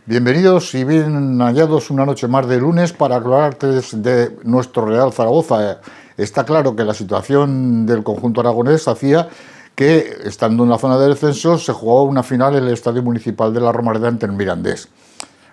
Bienvenidos y bien hallados una noche más de lunes para hablarte de nuestro Real Zaragoza. Está claro que la situación del conjunto aragonés hacía que, estando en la zona de descenso, se jugaba una final en el Estadio Municipal de la Romareda ante el Mirandés.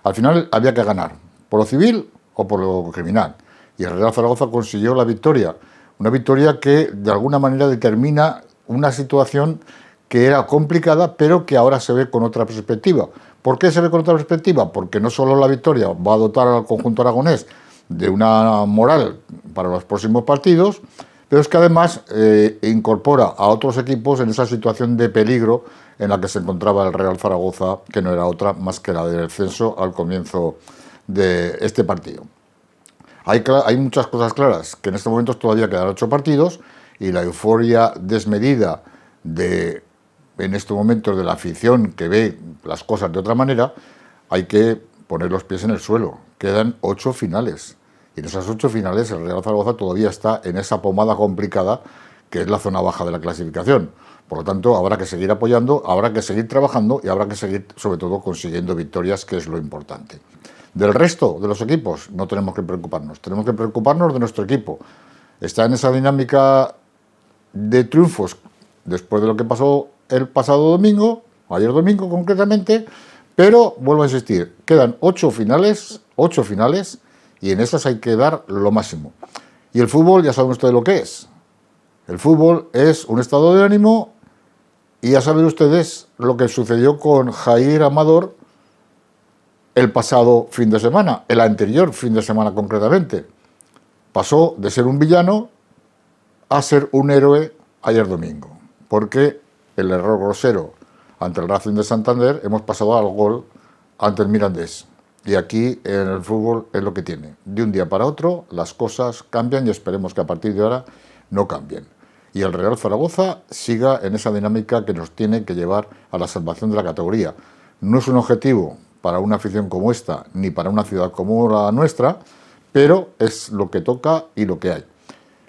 Al final había que ganar, por lo civil o por lo criminal. Y el Real Zaragoza consiguió la victoria. Una victoria que de alguna manera determina una situación que era complicada, pero que ahora se ve con otra perspectiva. ¿Por qué se ve con otra perspectiva? Porque no solo la victoria va a dotar al conjunto aragonés de una moral para los próximos partidos, pero es que además incorpora a otros equipos en esa situación de peligro en la que se encontraba el Real Zaragoza, que no era otra más que la del descenso al comienzo de este partido. Hay muchas cosas claras, que en estos momentos todavía quedan 8 partidos y la euforia desmedida en estos momentos de la afición que ve las cosas de otra manera, hay que poner los pies en el suelo. Quedan 8 finales. Y en esas 8 finales el Real Zaragoza todavía está en esa pomada complicada que es la zona baja de la clasificación. Por lo tanto, habrá que seguir apoyando, habrá que seguir trabajando y habrá que seguir, sobre todo, consiguiendo victorias, que es lo importante. Del resto de los equipos no tenemos que preocuparnos de nuestro equipo. Está en esa dinámica de triunfos después de lo que pasó el pasado domingo, ayer domingo concretamente, pero vuelvo a insistir, quedan 8 finales, y en esas hay que dar lo máximo. Y el fútbol, ya saben ustedes lo que es. El fútbol es un estado de ánimo y ya saben ustedes lo que sucedió con Jair Amador el pasado fin de semana, el anterior fin de semana concretamente. Pasó de ser un villano a ser un héroe ayer domingo, porque el error grosero ante el Racing de Santander hemos pasado al gol ante el Mirandés. Y aquí en el fútbol es lo que tiene. De un día para otro las cosas cambian y esperemos que a partir de ahora no cambien. Y el Real Zaragoza siga en esa dinámica que nos tiene que llevar a la salvación de la categoría. No es un objetivo para una afición como esta, ni para una ciudad como la nuestra, pero es lo que toca y lo que hay.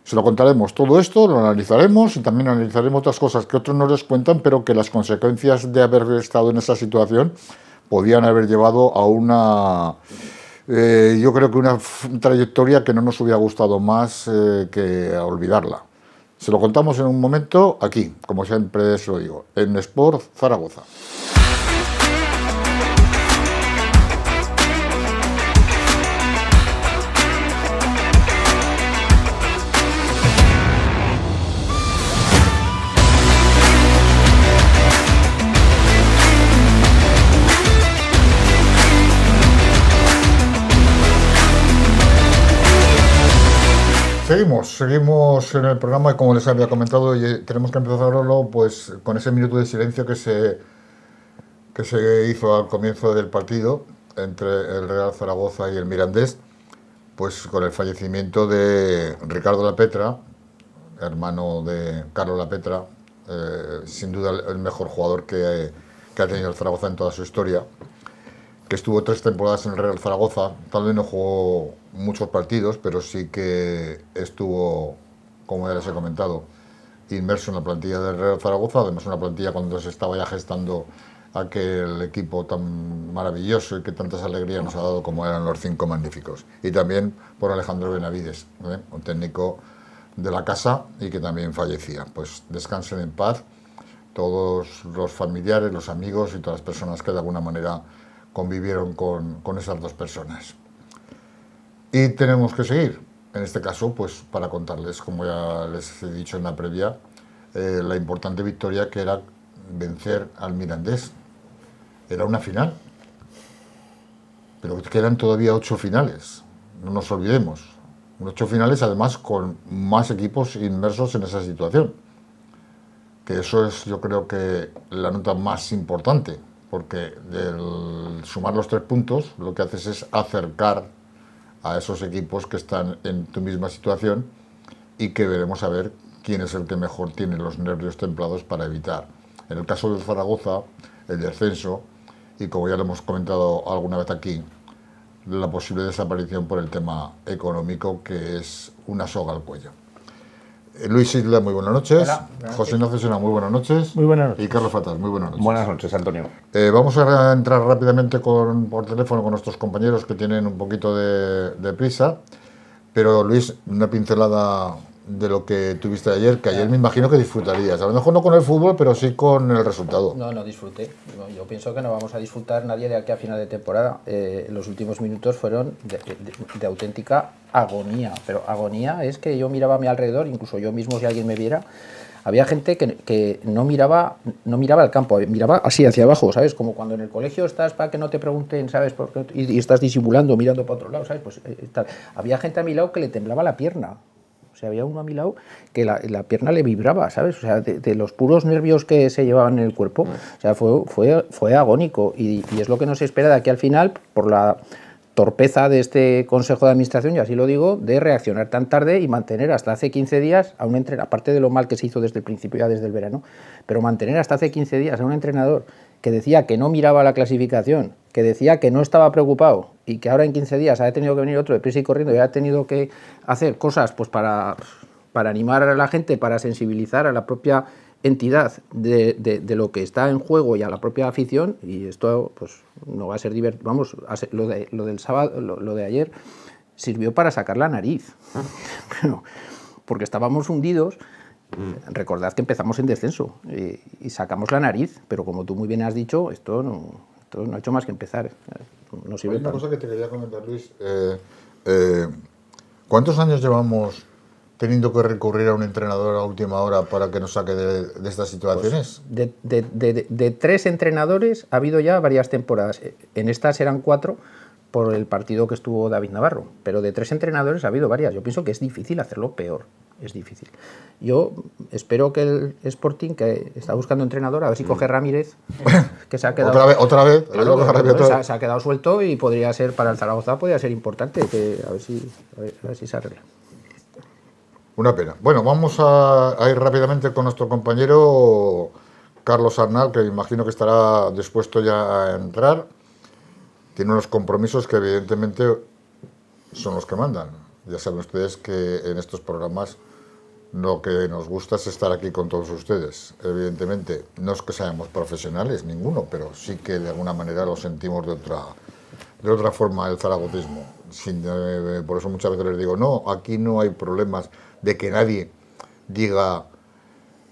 Se lo contaremos todo esto, lo analizaremos y también analizaremos otras cosas que otros no les cuentan, pero que las consecuencias de haber estado en esa situación podían haber llevado a yo creo que una trayectoria que no nos hubiera gustado más que a olvidarla. Se lo contamos en un momento aquí, como siempre se lo digo, en Sport Zaragoza. Seguimos en el programa y como les había comentado, tenemos que empezarlo pues con ese minuto de silencio que se hizo al comienzo del partido entre el Real Zaragoza y el Mirandés, pues con el fallecimiento de Ricardo Lapetra, hermano de Carlos Lapetra, sin duda el mejor jugador que ha tenido el Zaragoza en toda su historia, que estuvo 3 temporadas en el Real Zaragoza. Tal vez no jugó muchos partidos, pero sí que estuvo, como ya les he comentado, inmerso en la plantilla del Real Zaragoza, además una plantilla cuando se estaba ya gestando aquel equipo tan maravilloso y que tantas alegrías nos ha dado como eran los 5 magníficos. Y también por Alejandro Benavides, un técnico de la casa y que también fallecía. Pues descansen en paz todos los familiares, los amigos y todas las personas que de alguna manera convivieron con esas 2 personas. Y tenemos que seguir, en este caso, pues para contarles, como ya les he dicho en la previa, la importante victoria que era vencer al Mirandés. Era una final, pero quedan todavía 8 finales, no nos olvidemos. 8 finales, además, con más equipos inmersos en esa situación. Que eso es, yo creo que, la nota más importante, porque del sumar los 3 puntos lo que haces es acercar a esos equipos que están en tu misma situación y que veremos a ver quién es el que mejor tiene los nervios templados para evitar, en el caso del Zaragoza, el descenso y, como ya lo hemos comentado alguna vez aquí, la posible desaparición por el tema económico, que es una soga al cuello. Luis Isla, muy buenas noches. Hola. José Ignacio Sena, muy buenas noches. Muy buenas noches. Y Carlos Fatal, muy buenas noches. Buenas noches, Antonio. Vamos a entrar rápidamente por teléfono con nuestros compañeros que tienen un poquito de prisa. Pero Luis, una pincelada de lo que tuviste ayer, que ayer me imagino que disfrutarías. A lo mejor no con el fútbol, pero sí con el resultado. No disfruté. Yo pienso que no vamos a disfrutar nadie de aquí a final de temporada. Los últimos minutos fueron de auténtica agonía. Pero agonía es que yo miraba a mi alrededor, incluso yo mismo si alguien me viera, había gente que no miraba al campo, miraba así hacia abajo, ¿sabes? Como cuando en el colegio estás para que no te pregunten, ¿sabes? Y estás disimulando, mirando para otro lado, ¿sabes? Pues había gente a mi lado que le temblaba la pierna. O sea, había uno a mi lado que la pierna le vibraba, ¿sabes? O sea, de los puros nervios que se llevaban en el cuerpo. O sea, fue agónico. Y es lo que nos espera de aquí al final por la torpeza de este Consejo de Administración, y así lo digo, de reaccionar tan tarde y mantener hasta hace 15 días a un entrenador, aparte de lo mal que se hizo desde el principio, ya desde el verano, pero mantener hasta hace 15 días a un entrenador que decía que no miraba la clasificación, que decía que no estaba preocupado y que ahora en 15 días ha tenido que venir otro de prisa y corriendo y ha tenido que hacer cosas pues para animar a la gente, para sensibilizar a la propia entidad de lo que está en juego y a la propia afición, y esto pues no va a ser divertido. Vamos, lo del sábado, lo de ayer sirvió para sacar la nariz. Bueno, porque estábamos hundidos. Recordad que empezamos en descenso y sacamos la nariz, pero como tú muy bien has dicho, esto no ha hecho más que empezar. No sirve. Hay una cosa que te quería comentar, Luis. ¿Cuántos años llevamos teniendo que recurrir a un entrenador a última hora para que nos saque de estas situaciones? Pues de 3 entrenadores ha habido ya varias temporadas. En estas eran 4 por el partido que estuvo David Navarro, pero de 3 entrenadores ha habido varias. Yo pienso que es difícil hacerlo peor, es difícil. Yo espero que el Sporting, que está buscando entrenador, a ver si coge Ramírez, que se ha quedado... ¿Otra vez? Claro, se ha quedado suelto y podría ser, para el Zaragoza, podría ser importante, que a ver si se arregla. Una pena. Bueno, vamos a ir rápidamente con nuestro compañero Carlos Arnal, que imagino que estará dispuesto ya a entrar. Tiene unos compromisos que evidentemente son los que mandan. Ya saben ustedes que en estos programas lo que nos gusta es estar aquí con todos ustedes. Evidentemente, no es que seamos profesionales, ninguno, pero sí que de alguna manera lo sentimos de otra forma el zaragocismo. Por eso muchas veces les digo, no, aquí no hay problemas de que nadie diga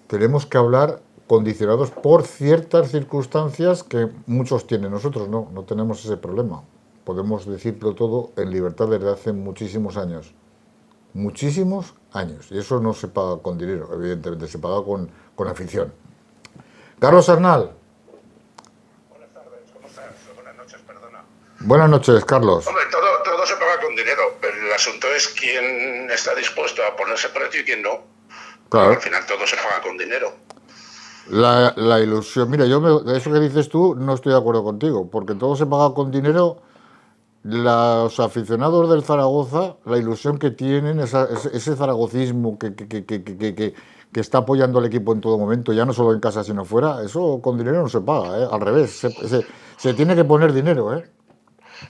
tenemos que hablar condicionados por ciertas circunstancias que muchos tienen. Nosotros no tenemos ese problema. Podemos decirlo todo en libertad desde hace muchísimos años. Muchísimos años. Y eso no se paga con dinero, evidentemente, se paga con afición. Carlos Arnal. Buenas tardes, ¿cómo estás? Buenas noches, perdona. Buenas noches, Carlos. Hombre, todo se paga con dinero, pero el asunto es quién está dispuesto a ponerse precio y quién no. Claro. Pero al final todo se paga con dinero. La ilusión, mira, eso que dices tú no estoy de acuerdo contigo, porque todo se paga con dinero. Los aficionados del Zaragoza, la ilusión que tienen, ese zaragocismo que está apoyando al equipo en todo momento, ya no solo en casa sino fuera, eso con dinero no se paga, ¿eh? Al revés, se tiene que poner dinero, ¿eh?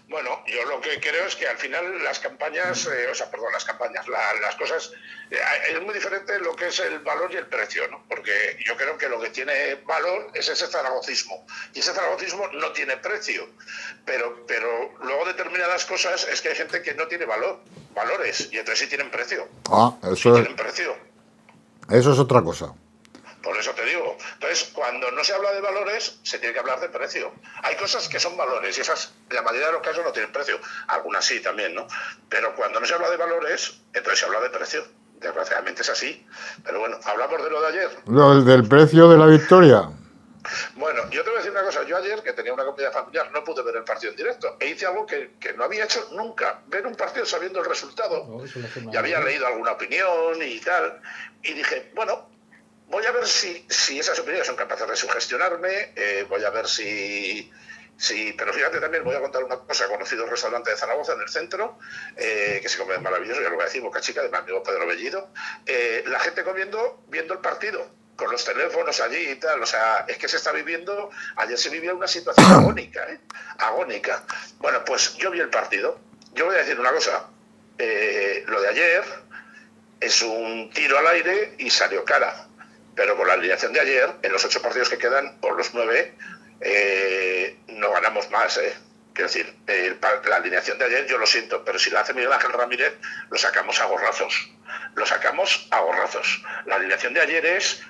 Bueno, yo lo que creo es que al final las campañas, las cosas, es muy diferente lo que es el valor y el precio, ¿no? Porque yo creo que lo que tiene valor es ese zaragocismo, y ese zaragocismo no tiene precio, pero luego determinadas cosas es que hay gente que no tiene valores, y entonces sí tienen precio. Eso es otra cosa. Por eso te digo. Entonces, cuando no se habla de valores, se tiene que hablar de precio. Hay cosas que son valores y esas, en la mayoría de los casos, no tienen precio. Algunas sí también, ¿no? Pero cuando no se habla de valores, entonces se habla de precio. Desgraciadamente es así. Pero bueno, hablamos de lo de ayer. ¿Del precio de la victoria? Bueno, yo te voy a decir una cosa. Yo ayer, que tenía una comida familiar, no pude ver el partido en directo. E hice algo que no había hecho nunca. Ver un partido sabiendo el resultado. Y había leído alguna opinión y tal. Y dije, bueno, voy a ver si esas opiniones son capaces de sugestionarme, voy a ver si... Pero fíjate también, voy a contar una cosa. He conocido un restaurante de Zaragoza en el centro, que se come maravilloso, ya lo voy a decir, Boca Chica, de mi amigo Pedro Bellido. La gente comiendo, viendo el partido, con los teléfonos allí y tal. O sea, es que se está viviendo... Ayer se vivía una situación agónica, agónica. Bueno, pues yo vi el partido. Yo voy a decir una cosa. Lo de ayer... es un tiro al aire y salió cara. Pero con la alineación de ayer, en los 8 partidos que quedan, por los 9, no ganamos más, Quiero decir, la alineación de ayer, yo lo siento, pero si la hace Miguel Ángel Ramírez, lo sacamos a gorrazos. Lo sacamos a gorrazos. La alineación de ayer es,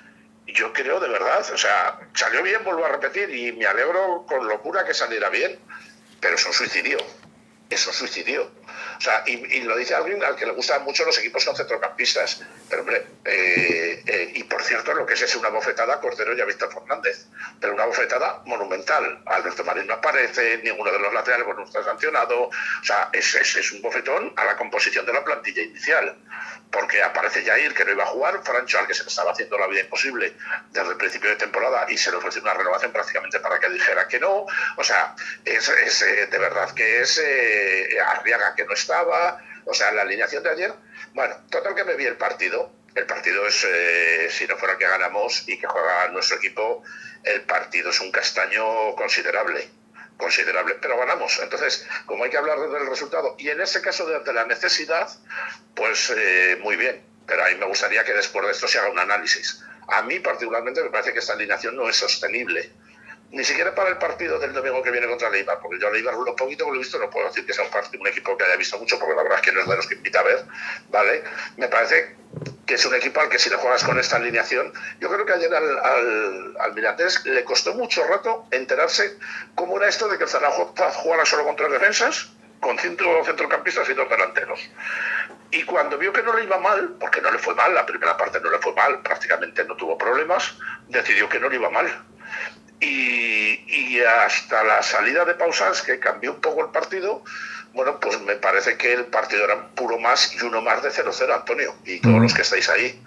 yo creo de verdad, o sea, salió bien, vuelvo a repetir, y me alegro con locura que saliera bien, pero es un suicidio. Es un suicidio. O sea, y lo dice alguien al que le gustan mucho los equipos con centrocampistas. Pero, hombre, y por cierto, lo que es una bofetada a Cordero y a Víctor Fernández. Pero una bofetada monumental. Alberto Marín no aparece, ninguno de los laterales no está sancionado. O sea, es un bofetón a la composición de la plantilla inicial. Porque aparece Jair, que no iba a jugar, Francho, al que se le estaba haciendo la vida imposible desde el principio de temporada, y se le ofreció una renovación prácticamente para que dijera que no. O sea, es de verdad que es Arriaga, que no estaba. O sea, la alineación de ayer, bueno, total que me vi el partido. El partido es, si no fuera que ganamos y que juega nuestro equipo, el partido es un castaño considerable, pero ganamos. Entonces, como hay que hablar del resultado, y en ese caso de la necesidad, pues muy bien. Pero a mí me gustaría que después de esto se haga un análisis. A mí particularmente me parece que esta alineación no es sostenible. Ni siquiera para el partido del domingo que viene contra el Eibar, porque yo al Eibar lo poquito que lo he visto no puedo decir que sea un equipo que haya visto mucho, porque la verdad es que no es de los que invita a ver, ¿vale? Me parece que es un equipo al que si le juegas con esta alineación, yo creo que ayer al Mirandés le costó mucho rato enterarse cómo era esto de que el Zaragoza jugara solo con 3 defensas, con 5 centrocampistas y 2 delanteros. Y cuando vio que no le iba mal, porque no le fue mal, la primera parte no le fue mal, prácticamente no tuvo problemas, decidió que no le iba mal. Y hasta la salida de Pausans, que cambió un poco el partido, bueno, pues me parece que el partido era un puro más y uno más de 0-0, Antonio, y todos los que estáis ahí.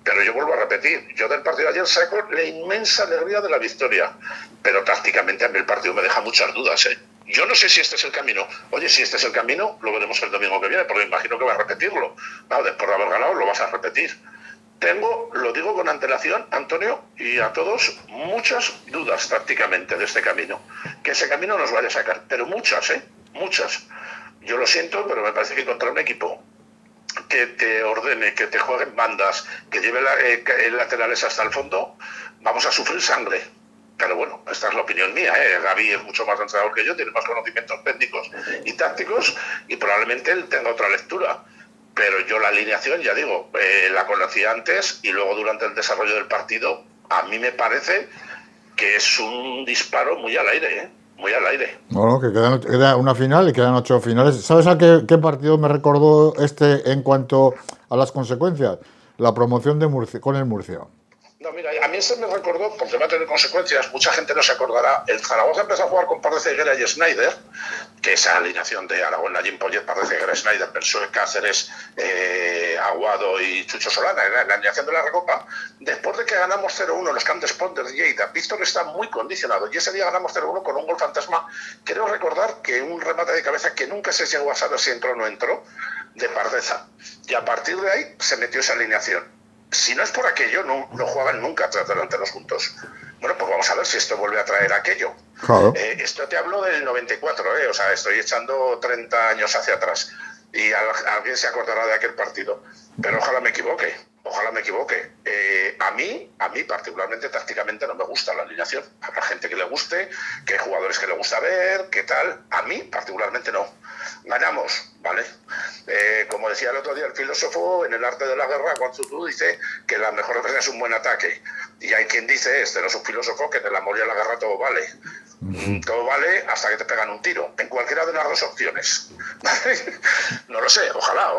Pero yo vuelvo a repetir, yo del partido de ayer saco la inmensa alegría de la victoria, pero tácticamente a mí el partido me deja muchas dudas, Yo no sé si este es el camino. Oye, si este es el camino, lo veremos el domingo que viene, porque imagino que va a repetirlo. No, después de haber ganado, lo vas a repetir. Tengo, lo digo con antelación, Antonio, y a todos, muchas dudas tácticamente de este camino. Que ese camino nos vaya a sacar, pero muchas, muchas. Yo lo siento, pero me parece que contra un equipo que te ordene, que te juegue en bandas, que lleve laterales hasta el fondo, vamos a sufrir sangre. Pero bueno, esta es la opinión mía, Gaby es mucho más entrenador que yo, tiene más conocimientos técnicos y tácticos, y probablemente él tenga otra lectura. Pero yo la alineación, ya digo, la conocía antes, y luego durante el desarrollo del partido, a mí me parece que es un disparo muy al aire, muy al aire. Bueno, que queda una final y quedan 8 finales. ¿Sabes a qué partido me recordó en cuanto a las consecuencias? La promoción de Murcia, con el Murcia. No, mira, a mí me recordó, porque va a tener consecuencias, mucha gente no se acordará, el Zaragoza empezó a jugar con Parde Ceguera y Schneider, que esa alineación de Aragón, Nayim Poyet, Parde Ceguera, Schneider, Persoe, Cáceres, Aguado y Chucho Solana, era la alineación de la Recopa. Después de que ganamos 0-1 en los Camps de Sport de Lleida, Víctor está muy condicionado, y ese día ganamos 0-1 con un gol fantasma. Creo recordar que un remate de cabeza que nunca se llegó a saber si entró o no entró, de Pardeza. Y a partir de ahí se metió esa alineación. Si no es por aquello, no jugaban nunca tres delanteros juntos. Bueno, pues vamos a ver si esto vuelve a traer aquello. Claro. Esto te hablo del 94, o sea, estoy echando 30 años hacia atrás. Y alguien se acordará de aquel partido. Pero ojalá me equivoque, ojalá me equivoque. A mí particularmente, tácticamente no me gusta la alineación. Habrá gente que le guste, que hay jugadores que le gusta ver, qué tal. A mí particularmente no. Ganamos, ¿vale? Como decía el otro día el filósofo, en el arte de la guerra, Guan Tzu Tu dice que la mejor defensa es un buen ataque. Y hay quien dice, este no es un filósofo, que en el amor y en la guerra todo vale. Todo vale hasta que te pegan un tiro, en cualquiera de las dos opciones. No lo sé, ojalá.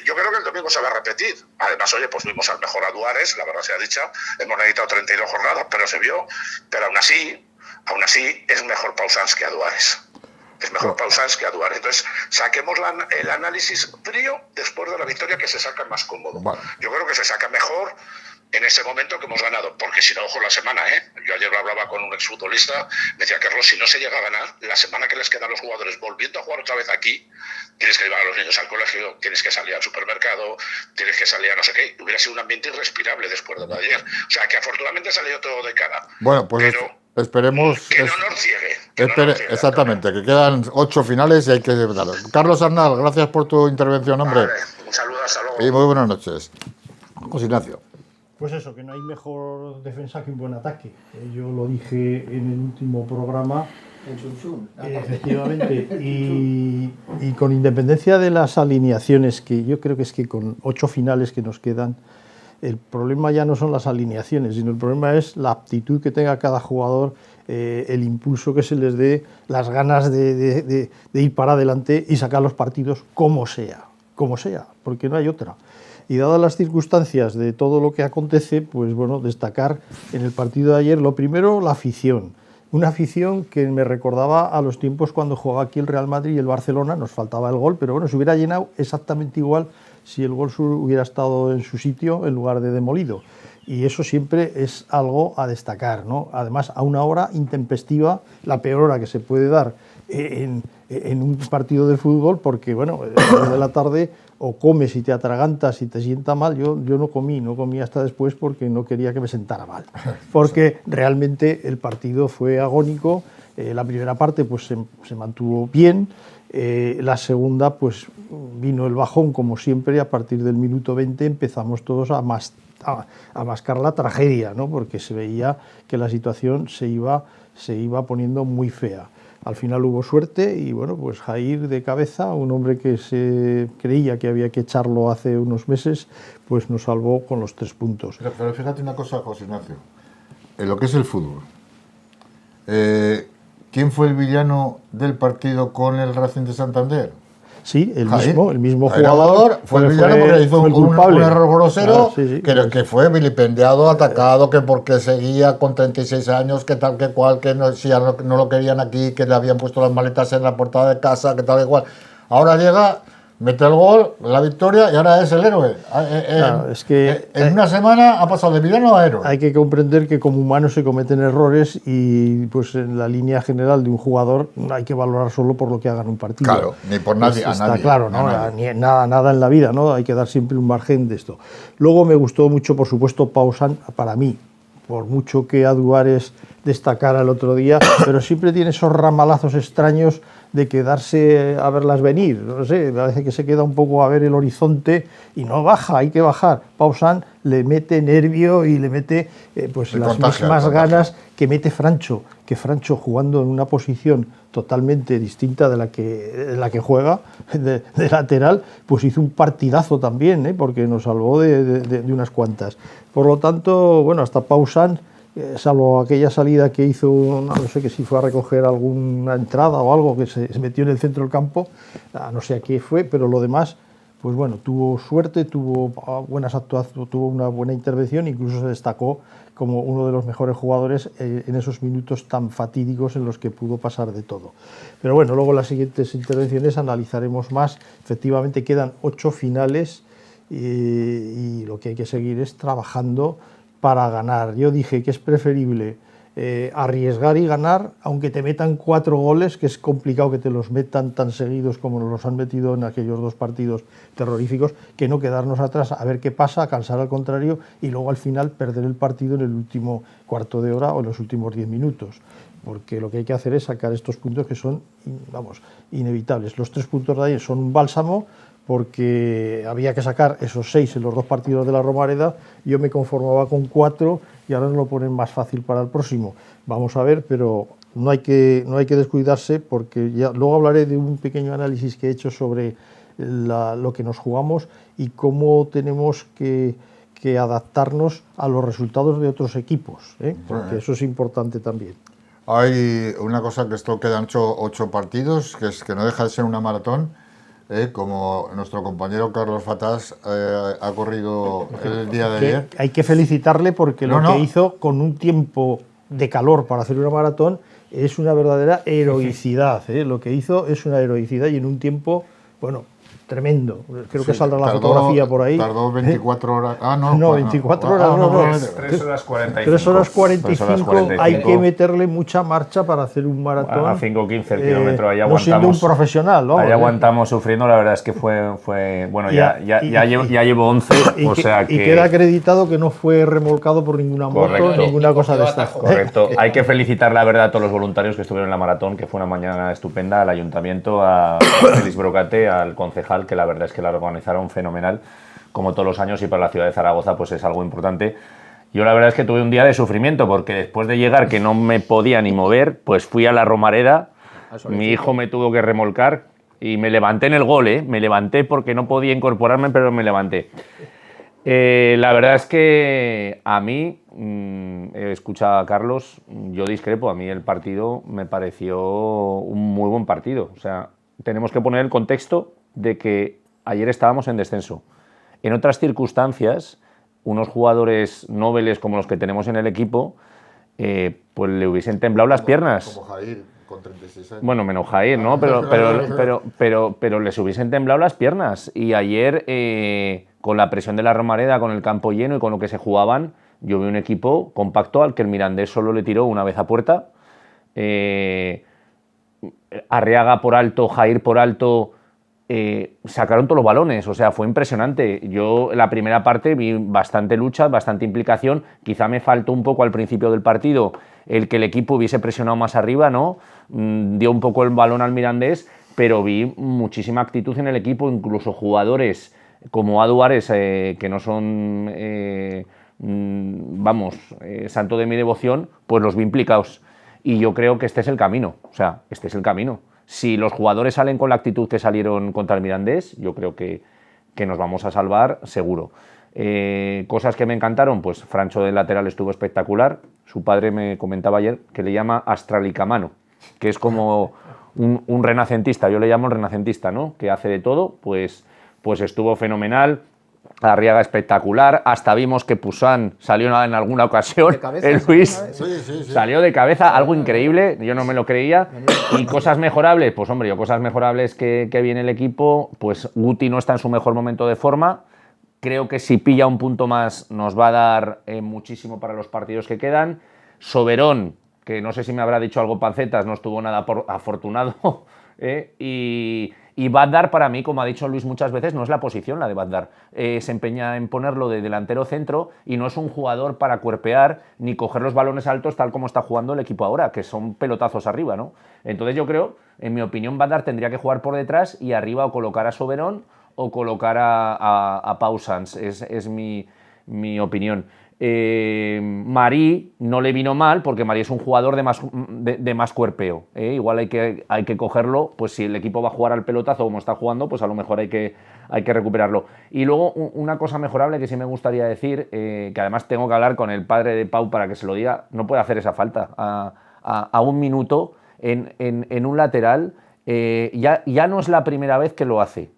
Yo creo que el domingo se va a repetir. Además, oye, pues vimos al mejor a Duárez, la verdad se ha dicho, hemos necesitado 32 jornadas, pero se vio. Pero aún así es mejor Pausans que a Duárez. Es mejor Pausans que a Duárez. Entonces, saquemos el análisis frío después de la victoria, que se saca más cómodo. Vale. Yo creo que se saca mejor en ese momento que hemos ganado, porque si no, ojo la semana, Yo ayer hablaba con un exfutbolista, me decía, Carlos, si no se llega a ganar, la semana que les quedan a los jugadores volviendo a jugar otra vez aquí, tienes que llevar a los niños al colegio, tienes que salir al supermercado, tienes que salir a no sé qué. Hubiera sido un ambiente irrespirable después de lo de ayer. O sea, que afortunadamente salió todo de cara. Bueno, pues esperemos que no nos ciegue. Exactamente, que quedan 8 finales y hay que darlo. Carlos Arnal, gracias por tu intervención, hombre. Vale, un saludo a Hasta luego. Y muy buenas noches. José Ignacio. Pues eso, que no hay mejor defensa que un buen ataque. Yo lo dije en el último programa. Efectivamente. Y con independencia de las alineaciones, que yo creo que es que con 8 finales que nos quedan, el problema ya no son las alineaciones, sino el problema es la aptitud que tenga cada jugador, el impulso que se les dé, las ganas de ir para adelante y sacar los partidos como sea, porque no hay otra. Y dadas las circunstancias de todo lo que acontece, pues bueno, destacar en el partido de ayer, lo primero, la afición. Una afición que me recordaba a los tiempos cuando jugaba aquí el Real Madrid y el Barcelona, nos faltaba el gol, pero bueno, se hubiera llenado exactamente igual si el gol hubiera estado en su sitio en lugar de demolido. Y eso siempre es algo a destacar, ¿no? Además, a una hora intempestiva, la peor hora que se puede dar en un partido de fútbol, porque bueno, a las 2 de la tarde o comes y te atragantas y te sienta mal. Yo no comí hasta después porque no quería que me sentara mal, porque realmente el partido fue agónico. La primera parte pues se mantuvo bien, la segunda pues vino el bajón como siempre. A partir del minuto 20 empezamos todos a mascar la tragedia, ¿no? Porque se veía que la situación se iba poniendo muy fea. Al final hubo suerte y bueno, pues Jair de cabeza, un hombre que se creía que había que echarlo hace unos meses, pues nos salvó con los 3 puntos. Pero fíjate una cosa, José Ignacio, en lo que es el fútbol. ¿Quién fue el villano del partido con el Racing de Santander? Sí, el mismo jugador fue el villano porque hizo un error grosero, sí, que fue vilipendiado, atacado, que porque seguía con 36 años, que tal, que cual, que no, si ya no lo querían aquí, que le habían puesto las maletas en la portada de casa, que tal, que cual. Ahora llega, mete el gol, la victoria y ahora es el héroe. Claro, es que en una semana ha pasado de villano a héroe. Hay que comprender que como humanos se cometen errores y pues en la línea general de un jugador hay que valorar solo por lo que haga en un partido. Claro, ni por nadie. Pues está claro, ¿no? Nada en la vida, ¿no? Hay que dar siempre un margen de esto. Luego me gustó mucho, por supuesto, Pausan, para mí, por mucho que a Duárez destacara el otro día, pero siempre tiene esos ramalazos extraños de quedarse a verlas venir. No sé, parece que se queda un poco a ver el horizonte y no baja, hay que bajar. Pausan le mete nervio y le mete pues las mismas ganas que mete Francho, que Francho jugando en una posición totalmente distinta de la que juega, de lateral, pues hizo un partidazo también, porque nos salvó de unas cuantas. Por lo tanto, bueno, hasta Pausan, salvo aquella salida que hizo, no sé que si fue a recoger alguna entrada o algo, que se metió en el centro del campo, no sé a qué fue, pero lo demás, pues bueno, tuvo suerte, tuvo buenas actuaciones, tuvo una buena intervención, incluso se destacó como uno de los mejores jugadores en esos minutos tan fatídicos en los que pudo pasar de todo. Pero bueno, luego en las siguientes intervenciones analizaremos más. Efectivamente quedan 8 finales y lo que hay que seguir es trabajando para ganar. Yo dije que es preferible arriesgar y ganar, aunque te metan 4 goles, que es complicado que te los metan tan seguidos como nos los han metido en aquellos 2 partidos terroríficos, que no quedarnos atrás a ver qué pasa, cansar al contrario y luego al final perder el partido en el último cuarto de hora o en los últimos 10 minutos. Porque lo que hay que hacer es sacar estos puntos que son, inevitables. Los 3 puntos de ayer son un bálsamo, porque había que sacar esos 6 en los 2 partidos de la Romareda. Yo me conformaba con 4 y ahora nos lo ponen más fácil para el próximo. Vamos a ver, pero no hay que descuidarse, porque ya luego hablaré de un pequeño análisis que he hecho sobre lo que nos jugamos y cómo tenemos que adaptarnos a los resultados de otros equipos, porque eso es importante también. Hay una cosa, que esto quedan 8 partidos, que es que no deja de ser una maratón. Como nuestro compañero Carlos Fatás ha corrido el día de ayer. Hay que felicitarle porque lo que hizo con un tiempo de calor para hacer una maratón es una verdadera heroicidad. Lo que hizo es una heroicidad y en un tiempo, bueno, tremendo. Creo que saldrá la fotografía por ahí. Tardó 24 horas. No, 24 horas no. 3 horas 45. 3 horas 45. Hay que meterle mucha marcha para hacer un maratón. A 5:15 el kilómetro, ahí aguantamos. No siendo un profesional, vamos. Ahí aguantamos sufriendo, la verdad es que fue bueno, ya llevo 11, o sea que... Y queda acreditado que no fue remolcado por ninguna moto, ninguna cosa de estas. Correcto. Hay que felicitar, la verdad, a todos los voluntarios que estuvieron en la maratón, que fue una mañana estupenda, al ayuntamiento, a Félix Brocate, al concejal final, que la verdad es que la organizaron fenomenal, como todos los años, y para la ciudad de Zaragoza pues es algo importante. Yo la verdad es que tuve un día de sufrimiento, porque después de llegar, que no me podía ni mover, pues fui a la Romareda, mi hijo me tuvo que remolcar y me levanté en el gol, me levanté porque no podía incorporarme, pero me levanté. La verdad es que a mí, he escuchado a Carlos, yo discrepo, a mí el partido me pareció un muy buen partido. O sea, tenemos que poner el contexto de que ayer estábamos en descenso. En otras circunstancias, unos jugadores nobles como los que tenemos en el equipo, pues le hubiesen temblado las piernas. Como Jair, con 36 años. Bueno, menos Jair, ¿no? Pero les hubiesen temblado las piernas. Y ayer, con la presión de la Romareda, con el campo lleno y con lo que se jugaban, yo vi un equipo compacto al que el Mirandés solo le tiró una vez a puerta. Arriaga por alto, Jair por alto, sacaron todos los balones, o sea, fue impresionante. Yo en la primera parte vi bastante lucha, bastante implicación, quizá me faltó un poco al principio del partido el que el equipo hubiese presionado más arriba, ¿no? Dio un poco el balón al Mirandés, pero vi muchísima actitud en el equipo, incluso jugadores como Aduares, que no son, santo de mi devoción, pues los vi implicados. Y yo creo que este es el camino, o sea, este es el camino. Si los jugadores salen con la actitud que salieron contra el Mirandés, yo creo que nos vamos a salvar seguro. Cosas que me encantaron, pues Francho del lateral estuvo espectacular. Su padre me comentaba ayer que le llama astralicamano, que es como un renacentista, yo le llamo el renacentista, ¿no? Que hace de todo, pues estuvo fenomenal. Arriaga espectacular, hasta vimos que Poussin salió en alguna ocasión, el Luis salió de cabeza, algo increíble, yo no me lo creía. Y cosas mejorables, pues hombre, cosas mejorables que viene el equipo, pues Guti no está en su mejor momento de forma, creo que si pilla un punto más nos va a dar muchísimo para los partidos que quedan. Soberón, que no sé si me habrá dicho algo Pancetas, no estuvo nada afortunado, y Badar, para mí, como ha dicho Luis muchas veces, no es la posición la de Badar. Se empeña en ponerlo de delantero centro y no es un jugador para cuerpear ni coger los balones altos tal como está jugando el equipo ahora, que son pelotazos arriba, ¿no? Entonces yo creo, en mi opinión, Badar tendría que jugar por detrás y arriba o colocar a Soberón o colocar a Pau Sanz. Es mi opinión. Marí no le vino mal porque Marí es un jugador de más cuerpeo, igual hay que cogerlo, pues si el equipo va a jugar al pelotazo como está jugando, pues a lo mejor hay que recuperarlo. Y luego una cosa mejorable que sí me gustaría decir, que además tengo que hablar con el padre de Pau para que se lo diga, no puede hacer esa falta a un minuto en un lateral, ya no es la primera vez que lo hace,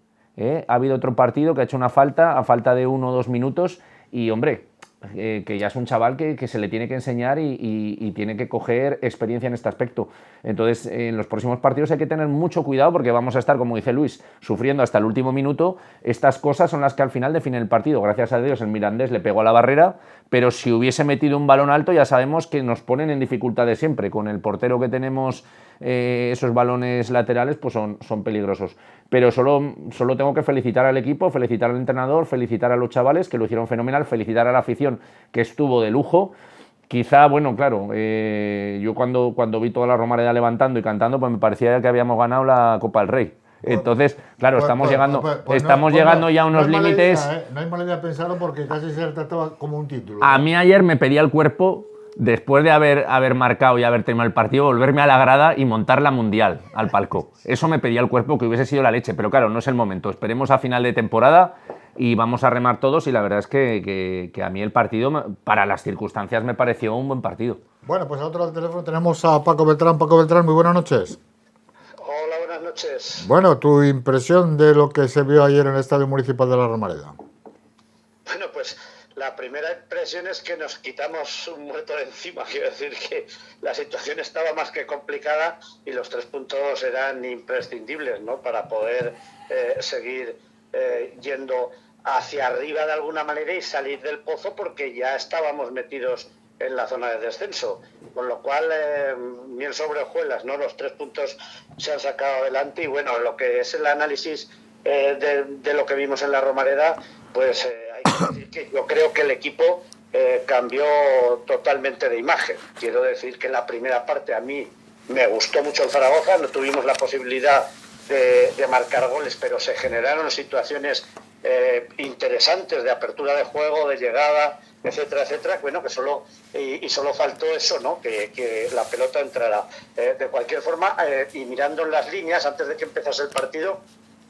ha habido otro partido que ha hecho una falta a falta de 1 o 2 minutos y hombre, que ya es un chaval que se le tiene que enseñar y tiene que coger experiencia en este aspecto. Entonces, en los próximos partidos hay que tener mucho cuidado porque vamos a estar, como dice Luis, sufriendo hasta el último minuto. Estas cosas son las que al final definen el partido. Gracias a Dios el Mirandés le pegó a la barrera, pero si hubiese metido un balón alto ya sabemos que nos ponen en dificultades siempre. Con el portero que tenemos, esos balones laterales pues son peligrosos. Pero solo tengo que felicitar al equipo, felicitar al entrenador, felicitar a los chavales que lo hicieron fenomenal, felicitar a la afición que estuvo de lujo. Quizá, bueno, claro, yo cuando vi toda la Romareda levantando y cantando, pues me parecía que habíamos ganado la Copa del Rey. Entonces, claro, estamos llegando ya a unos límites. No hay mala idea pensarlo porque casi se trataba como un título. A mí ayer me pedía el cuerpo, después de haber marcado y haber terminado el partido, volverme a la grada y montar la Mundial al palco. Eso me pedía el cuerpo, que hubiese sido la leche, pero claro, no es el momento. Esperemos a final de temporada y vamos a remar todos y la verdad es que a mí el partido, para las circunstancias, me pareció un buen partido. Bueno, pues al otro lado del teléfono tenemos a Paco Beltrán. Paco Beltrán, muy buenas noches. Hola, buenas noches. Bueno, tu impresión de lo que se vio ayer en el Estadio Municipal de la Romareda. Bueno, pues la primera impresión es que nos quitamos un muerto de encima. Quiero decir que la situación estaba más que complicada y los 3 puntos eran imprescindibles, ¿no? Para poder seguir yendo hacia arriba de alguna manera y salir del pozo porque ya estábamos metidos en la zona de descenso. Con lo cual, miel sobre hojuelas, ¿no? Los 3 puntos se han sacado adelante y bueno, lo que es el análisis de lo que vimos en la Romareda, pues hay que decir que yo creo que el equipo cambió totalmente de imagen. Quiero decir que en la primera parte a mí me gustó mucho el Zaragoza, no tuvimos la posibilidad de marcar goles, pero se generaron situaciones interesantes de apertura de juego, de llegada, etcétera, etcétera, bueno, que solo faltó eso, ¿no? Que la pelota entrara. De cualquier forma, y mirando en las líneas, antes de que empezase el partido,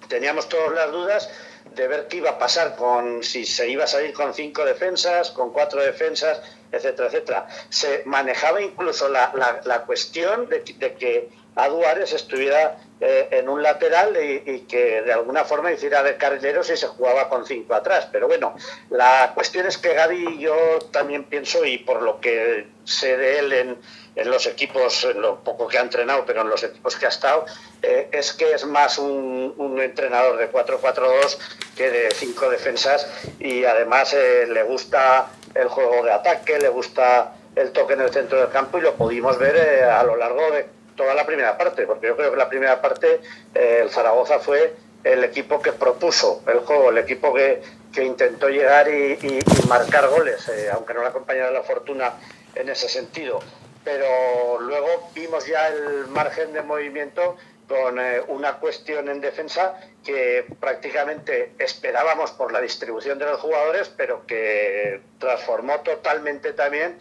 teníamos todas las dudas de ver qué iba a pasar, si se iba a salir con 5 defensas, con 4 defensas, etcétera, etcétera. Se manejaba incluso la cuestión de que Adu Ares estuviera en un lateral y que de alguna forma hiciera de carrilero si se jugaba con 5 atrás. Pero bueno, la cuestión es que Gavi, yo también pienso, y por lo que sé de él en los equipos, en lo poco que ha entrenado, pero en los equipos que ha estado, es que es más un entrenador de 4-4-2 que de 5 defensas, y además le gusta el juego de ataque, le gusta el toque en el centro del campo, y lo pudimos ver a lo largo de toda la primera parte, porque yo creo que la primera parte el Zaragoza fue el equipo que propuso el juego, el equipo que intentó llegar y marcar goles, aunque no le acompañara la fortuna en ese sentido. Pero luego vimos ya el margen de movimiento con una cuestión en defensa que prácticamente esperábamos por la distribución de los jugadores, pero que transformó totalmente también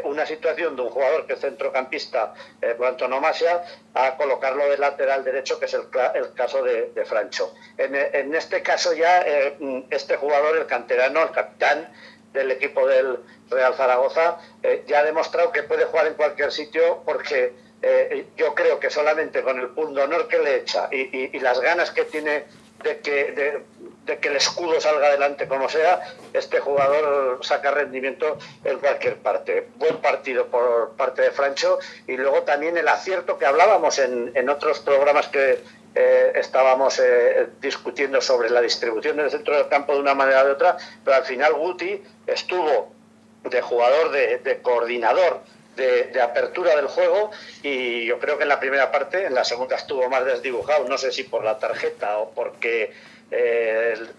una situación de un jugador que es centrocampista por antonomasia a colocarlo de lateral derecho, que es el caso de Francho. En este caso ya este jugador, el canterano, el capitán del equipo del Real Zaragoza, ya ha demostrado que puede jugar en cualquier sitio, porque yo creo que solamente con el pundonor que le echa y las ganas que tiene de que el escudo salga adelante como sea, este jugador saca rendimiento en cualquier parte. Buen partido por parte de Francho, y luego también el acierto que hablábamos en otros programas que estábamos discutiendo sobre la distribución del centro del campo de una manera o de otra, pero al final Guti estuvo de jugador, de coordinador, de apertura del juego, y yo creo que en la primera parte, en la segunda estuvo más desdibujado, no sé si por la tarjeta o porque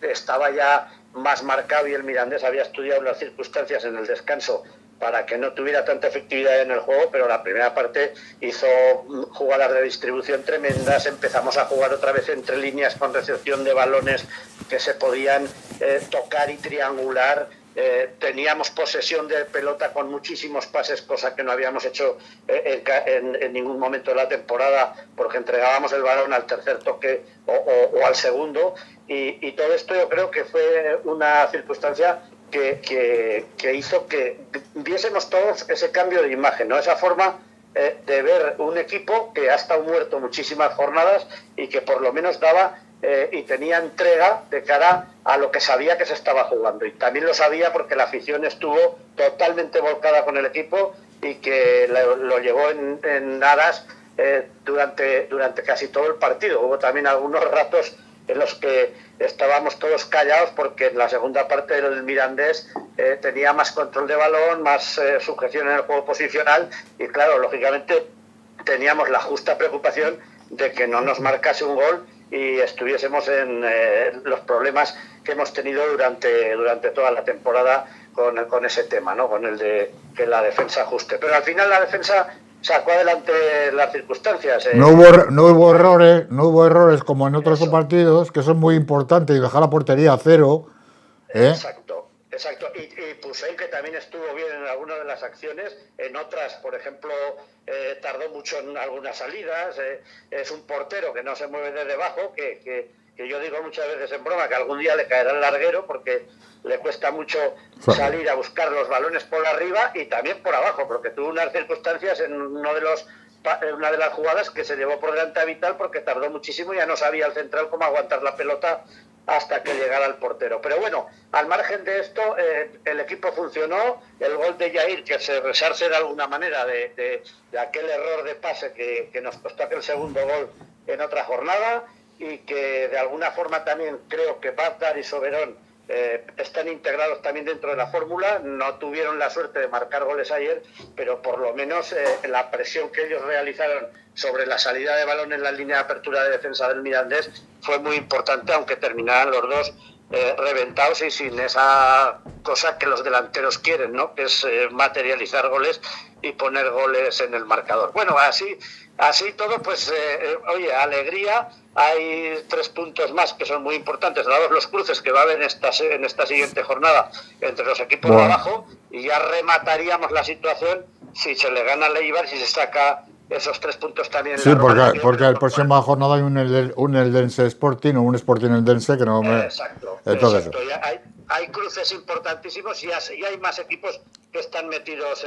estaba ya más marcado y el Mirandés había estudiado las circunstancias en el descanso para que no tuviera tanta efectividad en el juego, pero la primera parte hizo jugadas de distribución tremendas, empezamos a jugar otra vez entre líneas con recepción de balones que se podían tocar y triangular. Teníamos posesión de pelota con muchísimos pases, cosa que no habíamos hecho en ningún momento de la temporada, porque entregábamos el balón al tercer toque o al segundo, y todo esto yo creo que fue una circunstancia que hizo que viésemos todos ese cambio de imagen, ¿no? Esa forma de ver un equipo que ha estado muerto muchísimas jornadas y que por lo menos daba y tenía entrega de cara a lo que sabía que se estaba jugando, y también lo sabía porque la afición estuvo totalmente volcada con el equipo y que lo llevó en aras durante casi todo el partido. Hubo también algunos ratos en los que estábamos todos callados porque en la segunda parte del Mirandés tenía más control de balón, más sujeción en el juego posicional, y claro, lógicamente teníamos la justa preocupación de que no nos marcase un gol y estuviésemos en los problemas que hemos tenido durante toda la temporada con ese tema, ¿no? Con el de que la defensa ajuste. Pero al final la defensa sacó adelante las circunstancias. No hubo errores como en otros partidos, que son muy importantes, y dejar la portería a cero. Exacto. Y Pusey, que también estuvo bien en algunas de las acciones, en otras, por ejemplo, tardó mucho en algunas salidas. Es un portero que no se mueve de debajo, que yo digo muchas veces en broma que algún día le caerá el larguero, porque le cuesta mucho salir a buscar los balones por arriba y también por abajo, porque tuvo unas circunstancias en una de las jugadas que se llevó por delante a Vital porque tardó muchísimo y ya no sabía el central cómo aguantar la pelota hasta que llegara al portero. Pero bueno, al margen de esto, el equipo funcionó. El gol de Yair, que se resarce de alguna manera de aquel error de pase que nos costó aquel segundo gol en otra jornada, y que de alguna forma también creo que Bagdad y Soberón están integrados también dentro de la fórmula. No tuvieron la suerte de marcar goles ayer, pero por lo menos la presión que ellos realizaron sobre la salida de balón en la línea de apertura de defensa del Mirandés fue muy importante, aunque terminaran los dos reventados y sin esa cosa que los delanteros quieren, ¿no? Que es materializar goles y poner goles en el marcador. Bueno, así todo, pues, oye, alegría. Hay 3 puntos más que son muy importantes, dados los cruces que va a haber en esta siguiente jornada entre los equipos de abajo, y ya remataríamos la situación si se le gana al Eibar, si se saca esos 3 puntos también. Sí, porque la próxima jornada hay un Eldense Sporting o un Sporting Eldense que no me... Exacto. Entonces, Hay cruces importantísimos y hay más equipos que están metidos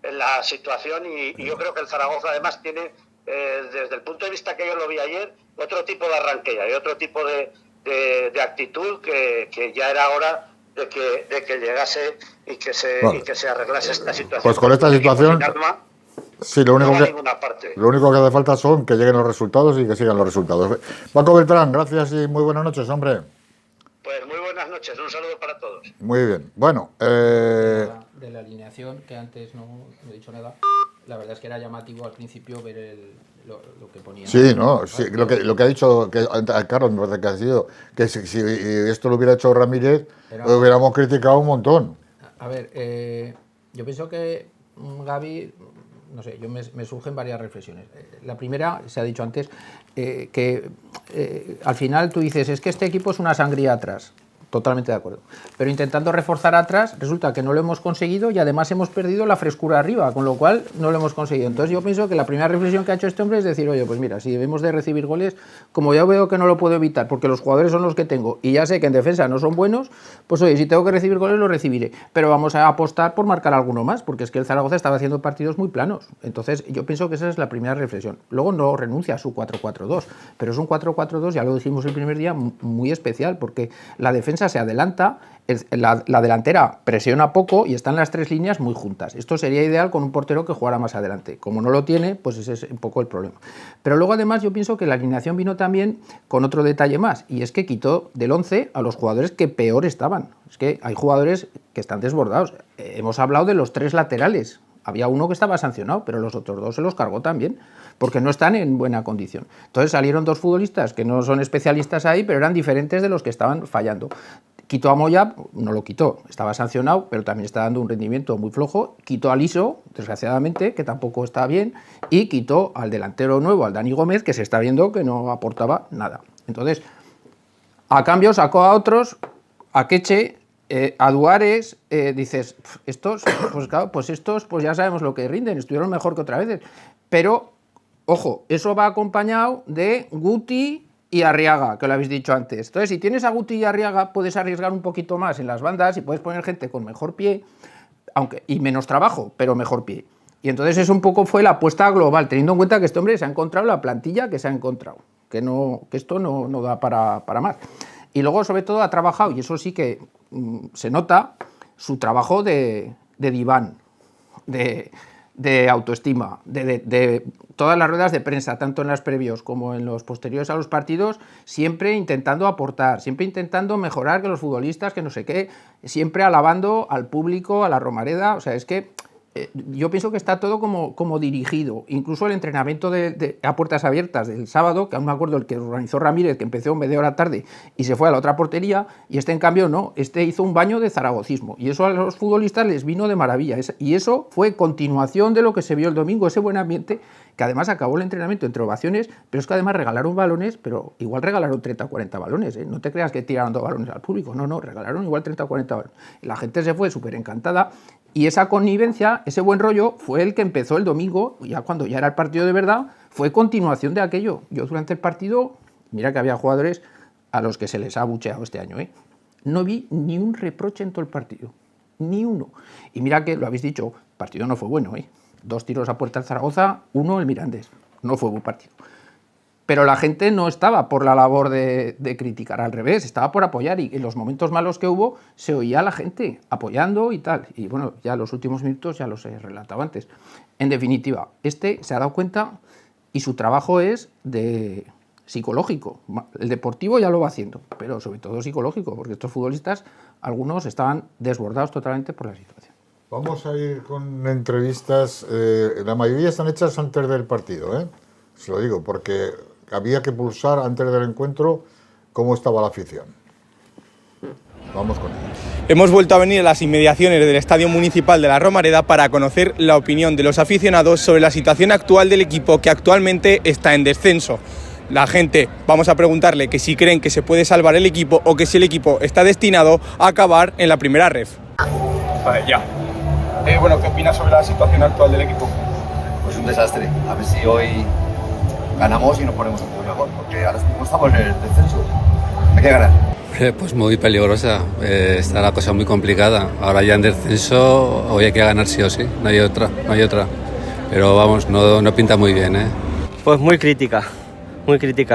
en la situación, y yo creo que el Zaragoza además tiene, desde el punto de vista que yo lo vi ayer, otro tipo de arranque y otro tipo de actitud que ya era hora de que llegase y que se arreglase esta situación. Pues con esta situación, sí, lo único que hace falta son que lleguen los resultados y que sigan los resultados. Paco Beltrán, gracias y muy buenas noches, hombre. Pues muy buenas noches, un saludo para todos. Muy bien, bueno. De la alineación, que antes no he dicho nada, la verdad es que era llamativo al principio ver lo que ponía. Sí, no, sí, lo que ha dicho Carlos, me parece que ha sido que si esto lo hubiera hecho Ramírez, lo hubiéramos criticado un montón. A ver, yo pienso que Gavi, no sé, me surgen varias reflexiones. La primera, se ha dicho antes, que al final tú dices, es que este equipo es una sangría atrás. Totalmente de acuerdo. Pero intentando reforzar atrás, resulta que no lo hemos conseguido y además hemos perdido la frescura arriba, con lo cual no lo hemos conseguido. Entonces yo pienso que la primera reflexión que ha hecho este hombre es decir, oye, pues mira, si debemos de recibir goles, como ya veo que no lo puedo evitar, porque los jugadores son los que tengo y ya sé que en defensa no son buenos, pues oye, si tengo que recibir goles, los recibiré. Pero vamos a apostar por marcar alguno más, porque es que el Zaragoza estaba haciendo partidos muy planos. Entonces yo pienso que esa es la primera reflexión. Luego no renuncia a su 4-4-2, pero es un 4-4-2, ya lo dijimos el primer día, muy especial, porque la defensa se adelanta, la delantera presiona poco y están las 3 líneas muy juntas. Esto sería ideal con un portero que jugara más adelante. Como no lo tiene, pues ese es un poco el problema. Pero luego además yo pienso que la alineación vino también con otro detalle más, y es que quitó del 11 a los jugadores que peor estaban. Es que hay jugadores que están desbordados. Hemos hablado de los 3 laterales. Había uno que estaba sancionado, pero los otros 2 se los cargó también, porque no están en buena condición. Entonces salieron 2 futbolistas que no son especialistas ahí, pero eran diferentes de los que estaban fallando. Quitó a Moya, no lo quitó, estaba sancionado, pero también está dando un rendimiento muy flojo. Quitó a Liso, desgraciadamente, que tampoco está bien, y quitó al delantero nuevo, al Dani Gómez, que se está viendo que no aportaba nada. Entonces, a cambio sacó a otros, a Queche, a Duares, dices, estos, pues claro, pues estos pues ya sabemos lo que rinden, estuvieron mejor que otras veces. Pero, ojo, eso va acompañado de Guti y Arriaga, que lo habéis dicho antes. Entonces, si tienes a Guti y Arriaga, puedes arriesgar un poquito más en las bandas y puedes poner gente con mejor pie, y menos trabajo, pero mejor pie. Y entonces eso un poco fue la apuesta global, teniendo en cuenta que este hombre se ha encontrado la plantilla que se ha encontrado, que esto no da para más. Y luego, sobre todo, ha trabajado, y eso sí que se nota, su trabajo de diván, de autoestima, de todas las ruedas de prensa, tanto en las previos como en los posteriores a los partidos, siempre intentando aportar, siempre intentando mejorar que los futbolistas, que no sé qué, siempre alabando al público, a la Romareda. O sea, es que yo pienso que está todo como dirigido. Incluso el entrenamiento a puertas abiertas del sábado, que aún me acuerdo el que organizó Ramírez, que empezó media hora tarde y se fue a la otra portería, y este en cambio no, este hizo un baño de zaragocismo, y eso a los futbolistas les vino de maravilla, y eso fue continuación de lo que se vio el domingo, ese buen ambiente, que además acabó el entrenamiento entre ovaciones, pero es que además regalaron balones, pero igual regalaron 30 o 40 balones, ¿eh? No te creas que tiraron 2 balones al público, no, regalaron igual 30 o 40 balones. La gente se fue súper encantada, y esa connivencia, ese buen rollo, fue el que empezó el domingo, ya cuando ya era el partido de verdad, fue continuación de aquello. Yo durante el partido, mira que había jugadores a los que se les ha abucheado este año, ¿eh? No vi ni un reproche en todo el partido, ni uno. Y mira que, lo habéis dicho, el partido no fue bueno, ¿eh? 2 tiros a puerta al Zaragoza, 1 el Mirandés, no fue buen partido. Pero la gente no estaba por la labor de criticar, al revés, estaba por apoyar, y en los momentos malos que hubo se oía a la gente apoyando y tal. Y bueno, ya los últimos minutos ya los he relatado antes. En definitiva, este se ha dado cuenta y su trabajo es de psicológico. El deportivo ya lo va haciendo, pero sobre todo psicológico, porque estos futbolistas, algunos estaban desbordados totalmente por la situación. Vamos a ir con entrevistas, la mayoría están hechas antes del partido, se lo digo, porque había que pulsar antes del encuentro cómo estaba la afición. Vamos con ello. Hemos vuelto a venir a las inmediaciones del Estadio Municipal de la Romareda para conocer la opinión de los aficionados sobre la situación actual del equipo, que actualmente está en descenso. La gente, vamos a preguntarle que si creen que se puede salvar el equipo o que si el equipo está destinado a acabar en la primera ref. Vale, ya. Bueno, ¿qué opinas sobre la situación actual del equipo? Pues un desastre. A ver si hoy ganamos y nos ponemos un poco mejor, porque ahora mismo estamos en el descenso. Hay que ganar. Pues muy peligrosa, está la cosa muy complicada. Ahora ya en descenso, hoy hay que ganar sí o sí, no hay otra. Pero vamos, no pinta muy bien, ¿eh? Pues muy crítica.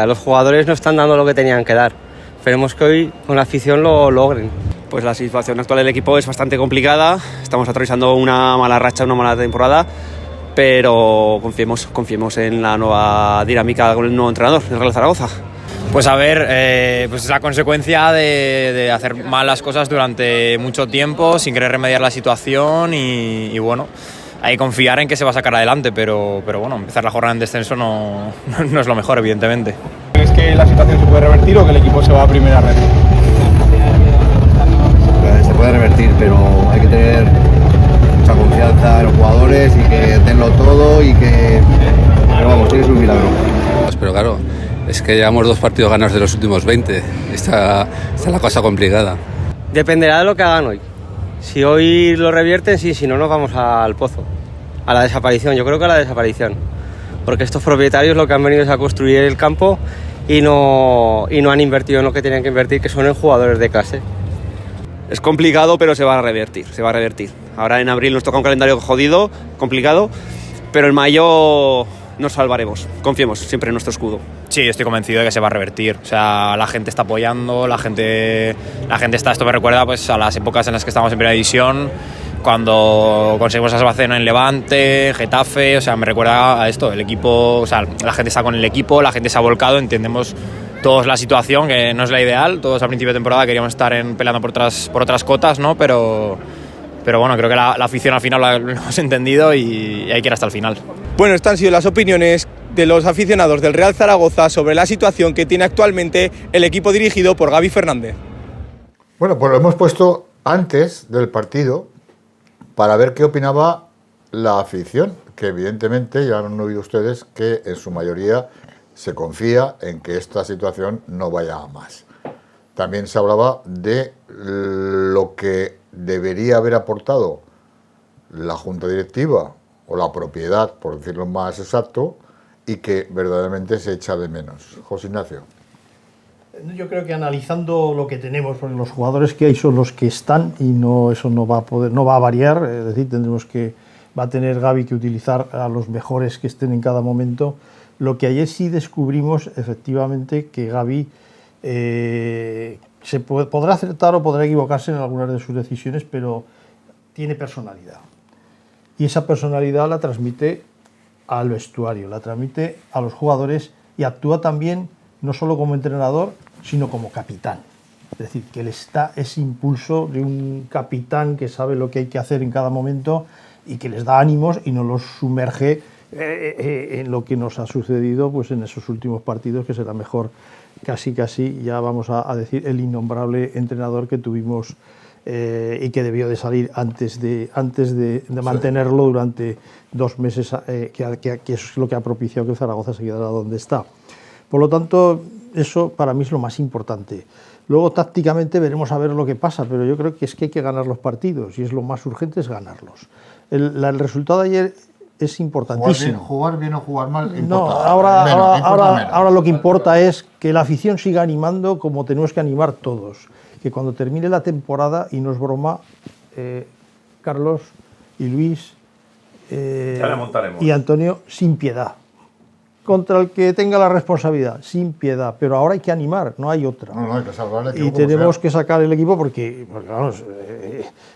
Los jugadores no están dando lo que tenían que dar. Esperemos que hoy con la afición lo logren. Pues la situación actual del equipo es bastante complicada. Estamos atravesando una mala racha, una mala temporada, pero confiemos en la nueva dinámica con el nuevo entrenador, el Real Zaragoza. Pues a ver, pues es la consecuencia de hacer mal las cosas durante mucho tiempo sin querer remediar la situación y bueno, hay que confiar en que se va a sacar adelante, pero bueno, empezar la jornada en descenso no es lo mejor, evidentemente. ¿Crees que la situación se puede revertir o que el equipo se va a primera red? Se puede revertir, pero hay que tener mucha confianza en los jugadores y que denlo todo y que... Pero vamos, tiene que ser un milagro. Pero claro, es que llevamos 2 partidos ganados de los últimos 20. Está la cosa complicada. Dependerá de lo que hagan hoy. Si hoy lo revierten, sí, si no, nos vamos al pozo, a la desaparición. Yo creo que a la desaparición. Porque estos propietarios lo que han venido es a construir el campo y no han invertido en lo que tenían que invertir, que son en jugadores de clase. Es complicado, pero se va a revertir. Ahora en abril nos toca un calendario jodido, complicado, pero en mayo nos salvaremos. Confiemos siempre en nuestro escudo. Sí, estoy convencido de que se va a revertir. O sea, la gente está apoyando, la gente está... Esto me recuerda pues a las épocas en las que estábamos en primera división, cuando conseguimos esa salvación en Levante, Getafe. O sea, me recuerda a esto, el equipo... O sea, la gente está con el equipo, la gente se ha volcado, entendemos todos la situación, que no es la ideal. Todos a principio de temporada queríamos estar peleando por otras cotas, ¿no? Pero bueno, creo que la afición al final lo hemos entendido y hay que ir hasta el final. Bueno, estas han sido las opiniones de los aficionados del Real Zaragoza sobre la situación que tiene actualmente el equipo dirigido por Gaby Fernández. Bueno, pues lo hemos puesto antes del partido para ver qué opinaba la afición, que evidentemente ya han oído ustedes que en su mayoría se confía en que esta situación no vaya a más. También se hablaba de lo que debería haber aportado la junta directiva o la propiedad, por decirlo más exacto, y que verdaderamente se echa de menos. José Ignacio. Yo creo que analizando lo que tenemos, porque los jugadores que hay son los que están y eso no va a variar, es decir, va a tener Gaby que utilizar a los mejores que estén en cada momento. Lo que ayer sí descubrimos, efectivamente, que Gaby podrá acertar o podrá equivocarse en algunas de sus decisiones, pero tiene personalidad. Y esa personalidad la transmite al vestuario, la transmite a los jugadores y actúa también no solo como entrenador, sino como capitán. Es decir, que les da ese impulso de un capitán que sabe lo que hay que hacer en cada momento y que les da ánimos y no los sumerge en lo que nos ha sucedido pues en esos últimos partidos, que será mejor casi, ya vamos a decir, el innombrable entrenador que tuvimos y que debió de salir antes de mantenerlo durante 2 meses, que eso es lo que ha propiciado que el Zaragoza se quedara donde está. Por lo tanto, eso para mí es lo más importante. Luego, tácticamente, veremos a ver lo que pasa, pero yo creo que es que hay que ganar los partidos y es lo más urgente, es ganarlos. El resultado de ayer es importantísimo. Jugar bien o jugar mal, no, ahora lo que importa es que la afición siga animando como tenemos que animar todos. Que cuando termine la temporada, y no es broma, Carlos y Luis y Antonio, sin piedad. Contra el que tenga la responsabilidad, sin piedad. Pero ahora hay que animar, no hay otra. No, hay que salvar el equipo. Y tenemos que sacar el equipo porque vamos,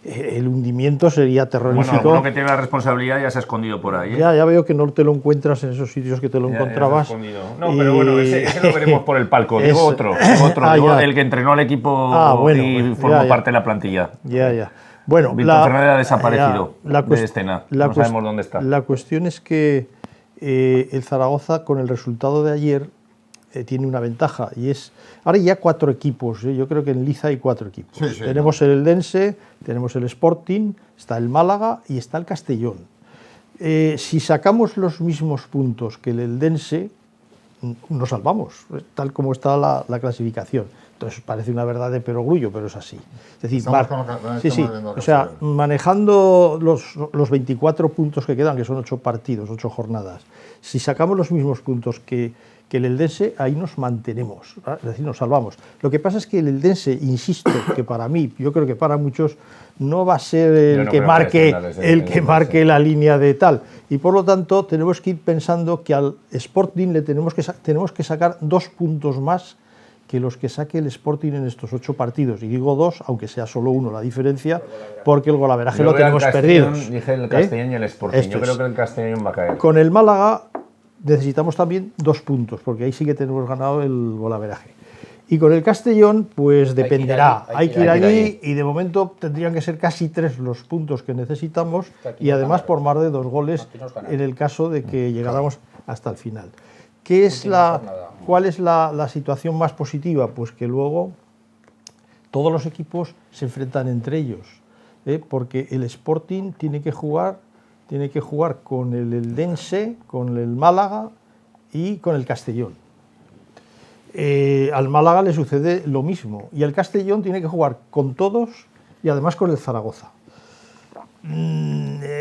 el hundimiento sería terrorífico. Bueno, alguno que tiene la responsabilidad ya se ha escondido por ahí. Ya veo que no te lo encuentras en esos sitios que te lo encontrabas. No, pero bueno, ese lo veremos por el palco. Digo otro, el que entrenó al equipo y formó parte de la plantilla. Ya. Bueno, Víctor Fernández ha desaparecido de escena. No sabemos dónde está. La cuestión es que el Zaragoza, con el resultado de ayer, tiene una ventaja y es, ahora ya 4 equipos, yo creo que en Liza hay 4 equipos. Sí, sí, tenemos el Eldense, tenemos el Sporting, está el Málaga y está el Castellón. Si sacamos los mismos puntos que el Eldense, nos salvamos, tal como está la clasificación. Entonces parece una verdad de perogrullo, pero es así. Es decir, o sea, manejando los 24 puntos que quedan, que son 8 partidos, 8 jornadas, si sacamos los mismos puntos que el Eldense, ahí nos mantenemos, es decir, nos salvamos. Lo que pasa es que el Eldense, insisto, que para mí, yo creo que para muchos, no va a ser el que marque la línea de tal. Y por lo tanto, tenemos que ir pensando que al Sporting le tenemos que sacar 2 puntos más que los que saque el Sporting en estos 8 partidos. Y digo 2, aunque sea solo 1 la diferencia, porque el golaveraje lo tenemos perdido. Dije el Castellón y el Sporting. Yo creo que el Castellón va a caer. Con el Málaga necesitamos también 2 puntos, porque ahí sí que tenemos ganado el golaveraje. Y con el Castellón, pues dependerá. Hay que ir allí y de momento tendrían que ser casi 3 los puntos que necesitamos y además por más de 2 goles en el caso de que llegáramos hasta el final. ¿Cuál es la situación más positiva? Pues que luego todos los equipos se enfrentan entre ellos, porque el Sporting tiene que jugar con el Eldense, con el Málaga y con el Castellón. Al Málaga le sucede lo mismo y el Castellón tiene que jugar con todos y además con el Zaragoza.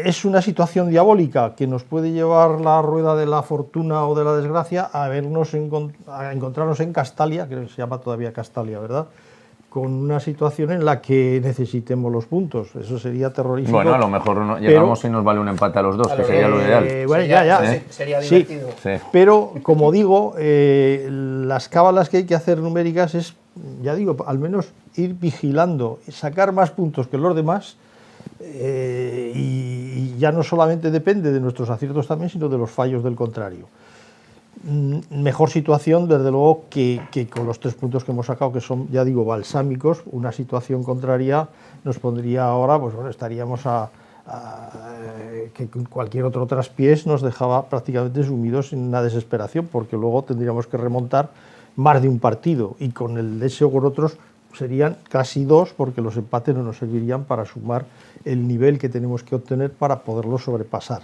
Es una situación diabólica que nos puede llevar la rueda de la fortuna o de la desgracia a encontrarnos en Castalia, que se llama todavía Castalia, ¿verdad?, con una situación en la que necesitemos los puntos. Eso sería terrorífico. Bueno, a lo mejor llegamos y nos vale un empate a los dos, que sería lo ideal. Bueno, sería divertido. Sí. Pero, como digo, las cábalas que hay que hacer numéricas es, ya digo, al menos ir vigilando, sacar más puntos que los demás, y ya no solamente depende de nuestros aciertos también, sino de los fallos del contrario. Mejor situación, desde luego, que con los 3 puntos que hemos sacado, que son, ya digo, balsámicos. Una situación contraria nos pondría ahora, pues bueno, estaríamos que cualquier otro traspiés nos dejaba prácticamente sumidos en una desesperación, porque luego tendríamos que remontar más de un partido, y con el deseo con otros serían casi 2, porque los empates no nos servirían para sumar el nivel que tenemos que obtener para poderlo sobrepasar.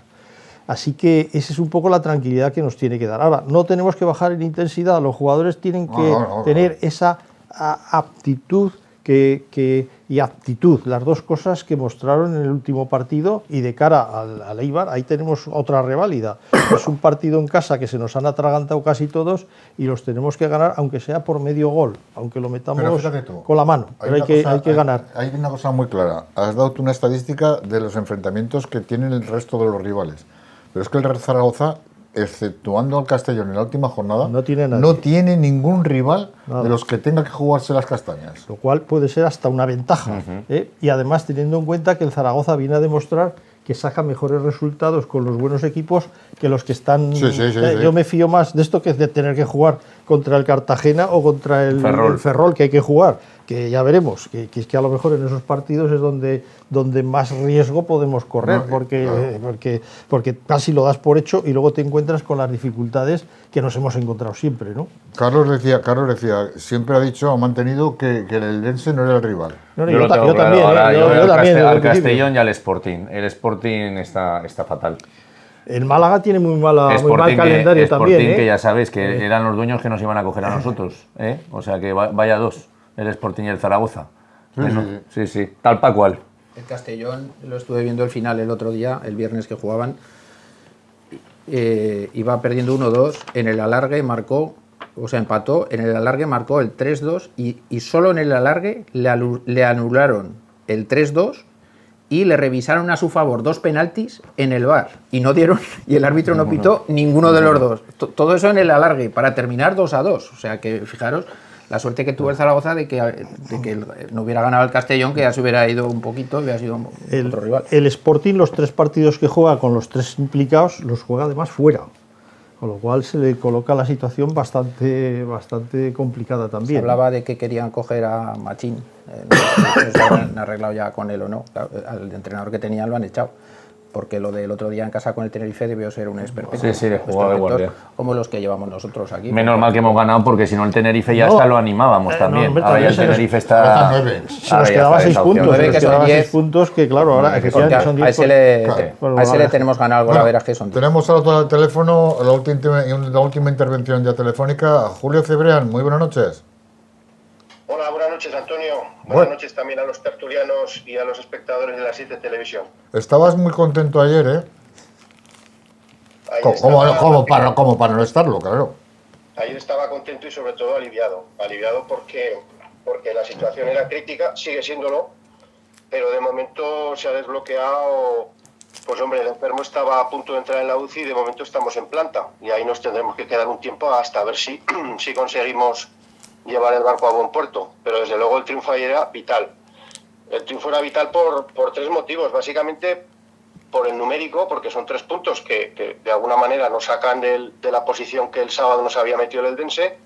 Así que esa es un poco la tranquilidad que nos tiene que dar. Ahora, no tenemos que bajar en intensidad, los jugadores tienen que tener esa aptitud y aptitud, las 2 cosas que mostraron en el último partido, y de cara al Eibar, ahí tenemos otra reválida. Es un partido en casa que se nos han atragantado casi todos y los tenemos que ganar, aunque sea por medio gol, aunque lo metamos con la mano, pero hay que ganar. Hay una cosa muy clara, has dado tú una estadística de los enfrentamientos que tienen el resto de los rivales. Pero es que el Real Zaragoza, exceptuando al Castellón en la última jornada, no tiene ningún rival de los que tenga que jugarse las castañas. Lo cual puede ser hasta una ventaja. Y además, teniendo en cuenta que el Zaragoza viene a demostrar que saca mejores resultados con los buenos equipos que los que están... Yo me fío más de esto que de tener que jugar contra el Cartagena o contra el Ferrol, que hay que jugar, que ya veremos, que es que a lo mejor en esos partidos es donde más riesgo podemos correr, porque casi lo das por hecho y luego te encuentras con las dificultades que nos hemos encontrado siempre, ¿no? Carlos decía, siempre ha mantenido que el Eldense no era el rival. No, yo también. Yo también al Castellón y al Sporting. El Sporting está fatal. El Málaga tiene muy mal calendario también. Sporting, que ya sabéis que eran los dueños que nos iban a coger a nosotros. O sea que vaya 2, el Sporting y el Zaragoza. Sí, tal pa' cual. El Castellón, lo estuve viendo el final el otro día, el viernes que jugaban, iba perdiendo 1-2, en el alargue empató, en el alargue marcó el 3-2 y solo en el alargue le anularon el 3-2 y le revisaron a su favor 2 penaltis en el VAR y el árbitro no pitó ninguno de los 2. Todo eso en el alargue para terminar 2-2. O sea que fijaros la suerte que tuvo el Zaragoza de que no hubiera ganado el Castellón, que ya se hubiera ido un poquito y hubiera sido otro rival. El Sporting, los 3 partidos que juega con los 3 implicados, los juega además fuera. Con lo cual se le coloca la situación bastante complicada también. Se hablaba de que querían coger a Machín. No sé si se han arreglado ya con él o no. Al entrenador que tenían lo han echado. porque lo del otro día en casa con el Tenerife debió ser un esperpento. Sí, le jugó de guardia. Como los que llevamos nosotros aquí. Menos mal que hemos ganado, porque si no el Tenerife ya hasta lo animábamos también. hombre, Ahora ya el Tenerife está... Se nos quedaba 6 puntos, 9, que son 10 puntos, que claro, ahora efectivamente son 10. A ese le tenemos ganado el golaveraje, que son 10. Tenemos al otro teléfono la última intervención ya telefónica. Julio Cebrián, muy buenas noches. Hola, buenas noches, Antonio. Buenas noches también a los tertulianos y a los espectadores de la 7 Televisión. Estabas muy contento ayer, ¿eh? ¿Cómo para no estarlo, claro? Ayer estaba contento y sobre todo aliviado. Aliviado porque la situación era crítica, sigue siéndolo, pero de momento se ha desbloqueado. Pues hombre, el enfermo estaba a punto de entrar en la UCI y de momento estamos en planta. Y ahí nos tendremos que quedar un tiempo hasta ver si conseguimos llevar el barco a buen puerto, pero desde luego el triunfo ayer era vital. El triunfo era vital por 3 motivos, básicamente por el numérico, porque son 3 puntos que de alguna manera nos sacan de la posición que el sábado nos había metido el Eldense,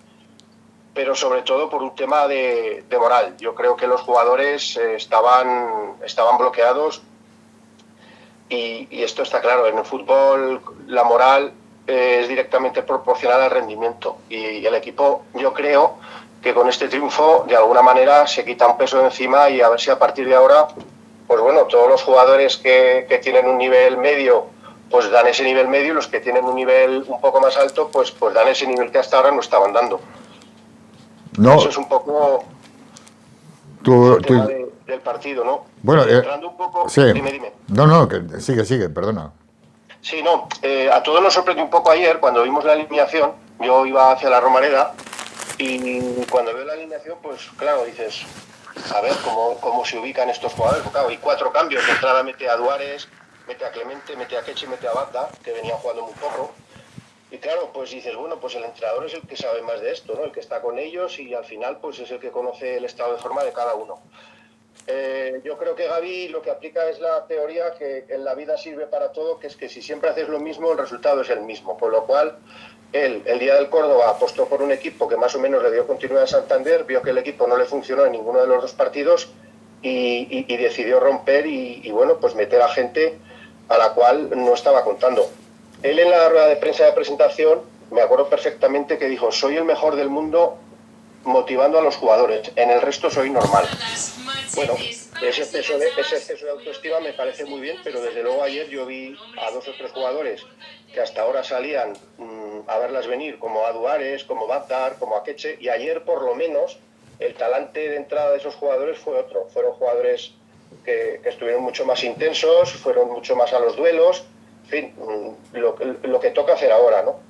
pero sobre todo por un tema de moral. Yo creo que los jugadores estaban bloqueados y esto está claro, en el fútbol la moral es directamente proporcional al rendimiento y el equipo, yo creo que con este triunfo de alguna manera se quita un peso de encima y a ver si a partir de ahora, pues bueno, todos los jugadores que tienen un nivel medio pues dan ese nivel medio y los que tienen un nivel un poco más alto pues dan ese nivel que hasta ahora no estaban dando. Eso es un poco el tema del partido, ¿no? Bueno, entrando un poco, sí. Dime. No, que sigue, perdona. Sí, no, a todos nos sorprendió un poco ayer cuando vimos la alineación. Yo iba hacia la Romareda y cuando veo la alineación, pues claro, dices, a ver cómo se ubican estos jugadores. Porque, claro, hay 4 cambios. De entrada mete a Duárez, mete a Clemente, mete a Kechi, mete a Bagda, que venían jugando muy poco. Y claro, pues dices, bueno, pues el entrenador es el que sabe más de esto, ¿no? El que está con ellos y al final pues es el que conoce el estado de forma de cada uno. Yo creo que Gavi lo que aplica es la teoría que en la vida sirve para todo, que es que si siempre haces lo mismo, el resultado es el mismo. Por lo cual, él, el día del Córdoba, apostó por un equipo que más o menos le dio continuidad a Santander, vio que el equipo no le funcionó en ninguno de los 2 partidos y decidió romper y bueno, pues meter a gente a la cual no estaba contando. Él en la rueda de prensa de presentación, me acuerdo perfectamente que dijo, soy el mejor del mundo motivando a los jugadores, en el resto soy normal. Bueno, ese exceso de autoestima me parece muy bien, pero desde luego ayer yo vi a 2 o 3 jugadores que hasta ahora salían a verlas venir, como a Duárez, como Bagdar, como a Keche, y ayer por lo menos el talante de entrada de esos jugadores fue otro. Fueron jugadores que estuvieron mucho más intensos, fueron mucho más a los duelos, en fin, lo que toca hacer ahora, ¿no?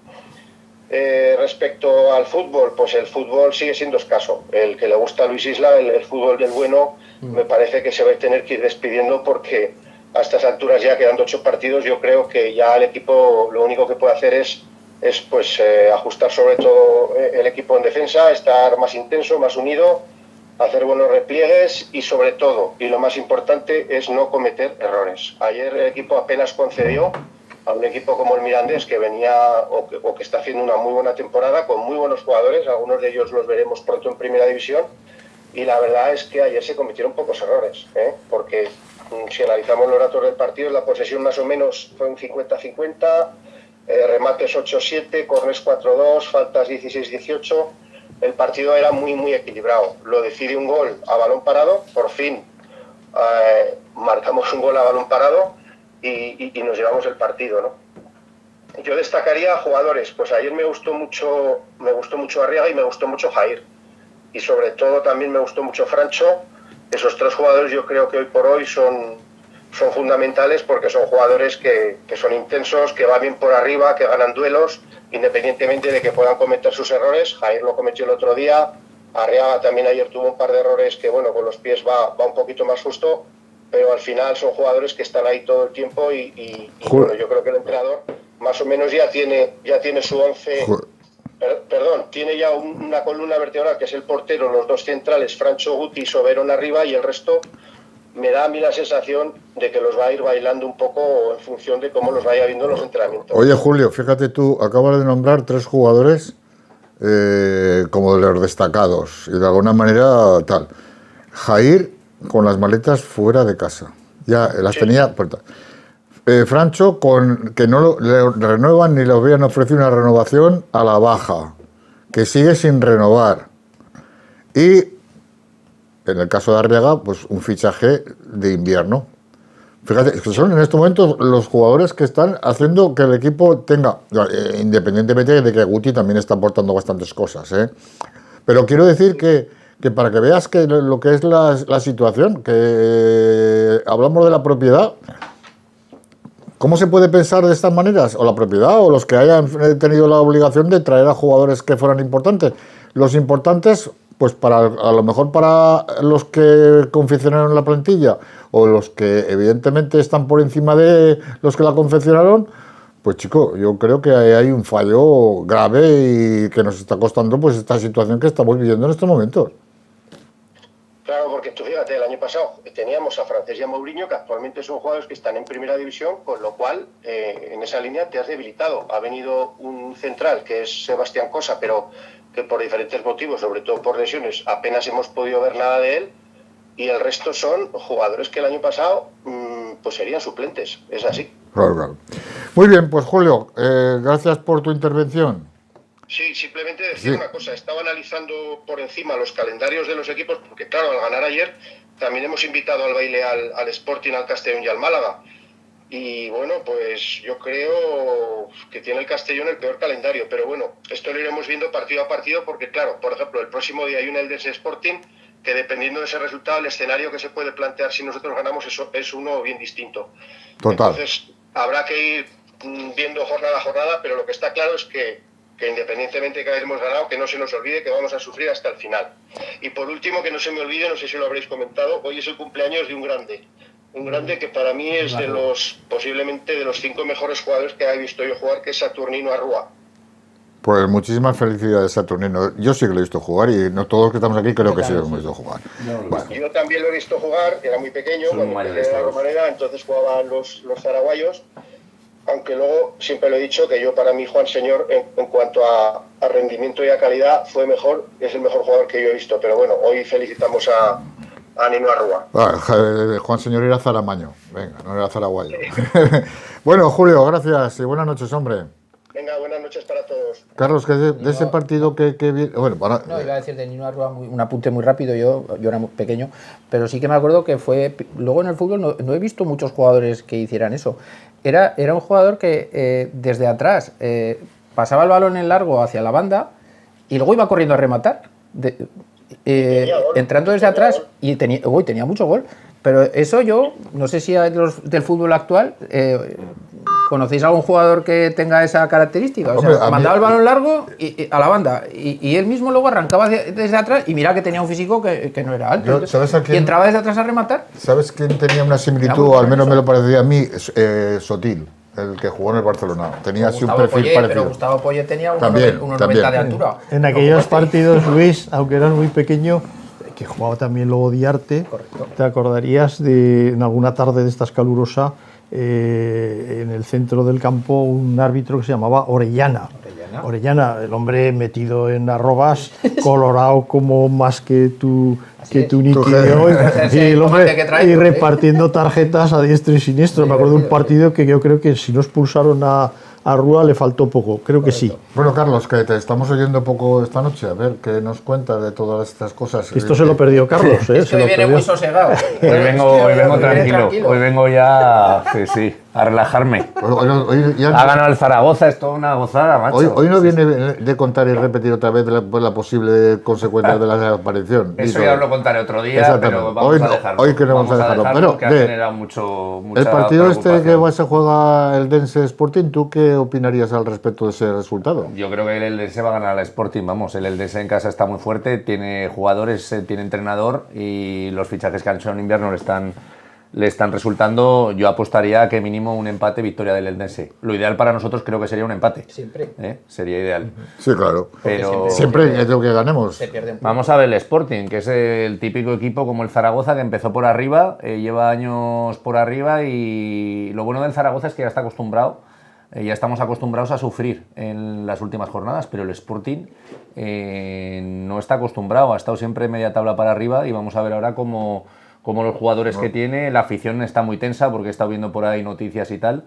Respecto al fútbol, pues el fútbol sigue siendo escaso. El que le gusta a Luis Isla, el fútbol del bueno, me parece que se va a tener que ir despidiendo porque a estas alturas ya quedando 8 partidos, yo creo que ya el equipo lo único que puede hacer es ajustar sobre todo el equipo en defensa, estar más intenso, más unido, hacer buenos repliegues y sobre todo, y lo más importante, es no cometer errores. Ayer el equipo apenas concedió a un equipo como el Mirandés, que venía o que está haciendo una muy buena temporada, con muy buenos jugadores, algunos de ellos los veremos pronto en Primera División, y la verdad es que ayer se cometieron pocos errores, porque si analizamos los datos del partido, la posesión más o menos fue un 50-50, remates 8-7, corners 4-2, faltas 16-18, el partido era muy muy equilibrado. Lo decide un gol a balón parado, por fin marcamos un gol a balón parado, y nos llevamos el partido, ¿no? Yo destacaría a jugadores, pues ayer me gustó mucho Arriaga y me gustó mucho Jair, y sobre todo también me gustó mucho Francho. Esos 3 jugadores yo creo que hoy por hoy son fundamentales porque son jugadores que son intensos, que van bien por arriba, que ganan duelos, independientemente de que puedan cometer sus errores. Jair lo cometió el otro día, Arriaga también ayer tuvo un par de errores que bueno, con los pies va un poquito más justo, pero al final son jugadores que están ahí todo el tiempo y bueno, yo creo que el entrenador más o menos ya tiene su 11, tiene ya una columna vertebral que es el portero, los 2 centrales, Francho, Guti, Soberón arriba, y el resto me da a mí la sensación de que los va a ir bailando un poco en función de cómo los vaya viendo en los entrenamientos. Oye, Julio, fíjate tú, acabas de nombrar 3 jugadores como de los destacados y de alguna manera tal. Jair con las maletas fuera de casa, ya las tenía puertas. Francho, con que no le renuevan ni le habían ofrecido una renovación a la baja, que sigue sin renovar. Y en el caso de Arriaga, pues un fichaje de invierno. Fíjate, que son en estos momentos los jugadores que están haciendo que el equipo tenga, independientemente de que Guti también está aportando bastantes cosas, ¿eh? Pero quiero decir que para que veas que lo que es la situación, que hablamos de la propiedad, ¿cómo se puede pensar de estas maneras? O la propiedad, o los que hayan tenido la obligación de traer a jugadores que fueran importantes. Los importantes, pues a lo mejor para los que confeccionaron la plantilla, o los que evidentemente están por encima de los que la confeccionaron, pues chico, yo creo que hay un fallo grave y que nos está costando pues esta situación que estamos viviendo en estos momentos. Claro, porque tú fíjate, el año pasado teníamos a Francés y a Mourinho, que actualmente son jugadores que están en primera división, con lo cual en esa línea te has debilitado. Ha venido un central, que es Sebastián Cosa, pero que por diferentes motivos, sobre todo por lesiones, apenas hemos podido ver nada de él, y el resto son jugadores que el año pasado pues serían suplentes, es así. Claro. Muy bien, pues Julio, gracias por tu intervención. Sí, simplemente decir una cosa, estaba analizando por encima los calendarios de los equipos, porque claro, al ganar ayer también hemos invitado al baile al Sporting, al Castellón y al Málaga. Y bueno, pues yo creo que tiene el Castellón el peor calendario, pero bueno, esto lo iremos viendo partido a partido, porque claro, por ejemplo, el próximo día hay un Eldense Sporting, que dependiendo de ese resultado, el escenario que se puede plantear si nosotros ganamos es uno bien distinto. Total. Entonces, habrá que ir viendo jornada a jornada, pero lo que está claro es que independientemente de que hayamos ganado, que no se nos olvide que vamos a sufrir hasta el final. Y por último, que no se me olvide, no sé si lo habréis comentado, hoy es el cumpleaños de un grande que para mí es posiblemente de los 5 mejores jugadores que he visto yo jugar, que es Saturnino Arrua. Pues muchísimas felicidades, Saturnino. Yo sí que lo he visto jugar y no todos los que estamos aquí creo que sí lo hemos visto jugar. Yo también lo he visto jugar, era muy pequeño, cuando empecé la Romareda, entonces jugaban los zaraguayos. Aunque luego siempre lo he dicho que yo, para mí, Juan Señor, en cuanto a rendimiento y a calidad, es el mejor jugador que yo he visto. Pero bueno, hoy felicitamos a Nino Arrua. Juan Señor era zaramaño, venga, no era zaraguayo. Bueno, Julio, gracias y buenas noches, hombre. Venga, buenas noches para todos. Carlos, que de ese partido que viene... Bueno, no, iba a decir de Nino Arrua un apunte muy rápido, yo era muy pequeño, pero sí que me acuerdo que fue... Luego en el fútbol no he visto muchos jugadores que hicieran eso. Era un jugador que desde atrás pasaba el balón en largo hacia la banda y luego iba corriendo a rematar, entrando desde atrás, y tenía mucho gol. Pero eso yo, no sé si del fútbol actual, ¿conocéis algún jugador que tenga esa característica? O sea, mandaba el balón largo a la banda y él mismo luego arrancaba desde atrás y mira que tenía un físico que no era alto. Y entraba desde atrás a rematar. ¿Sabes quién tenía una similitud, o al menos me lo parecía a mí? Sotil, el que jugó en el Barcelona. Tenía así un perfil parecido. Pero Gustavo Poyet tenía unos 90 de altura. En aquellos partidos, Luis, aunque eras muy pequeño, que jugaba también Lobo Diarte, te acordarías de en alguna tarde de estas calurosa, en el centro del campo, un árbitro que se llamaba Orellana, el hombre metido en arrobas, colorado como más que tu niquillo, y repartiendo tarjetas a diestro y siniestro. Me acuerdo de un partido que yo creo que si no expulsaron a Rúa le faltó poco, creo que sí. Bueno, Carlos, que te estamos oyendo poco esta noche, a ver, ¿qué nos cuentas de todas estas cosas? Esto se lo perdió Carlos, Es que hoy viene muy sosegado. Hoy vengo tranquilo, hoy vengo ya, sí, a relajarme. Ha ganado el Zaragoza, es toda una gozada, macho. Hoy no viene de contar y repetir otra vez la posible consecuencia de la desaparición. Eso ya lo contaré otro día, pero vamos a dejarlo. Hoy que no vamos a dejarlo. Pero, ha generado mucha el partido este que se juega el Eldense Sporting, ¿tú qué opinarías al respecto de ese resultado? Yo creo que el Eldense va a ganar al Sporting, vamos. El Eldense en casa está muy fuerte, tiene jugadores, tiene entrenador y los fichajes que han hecho en invierno le están resultando. Yo apostaría a que mínimo un empate, victoria del Eldense. Lo ideal para nosotros creo que sería un empate. Siempre. Sería ideal. Sí, claro. Pero siempre es lo que ganemos. Vamos a ver el Sporting, que es el típico equipo como el Zaragoza, que empezó por arriba, lleva años por arriba, y lo bueno del Zaragoza es que ya está acostumbrado. Ya estamos acostumbrados a sufrir en las últimas jornadas, pero el Sporting no está acostumbrado, ha estado siempre media tabla para arriba, y vamos a ver ahora cómo como los jugadores que tiene, la afición está muy tensa porque he estado viendo por ahí noticias y tal.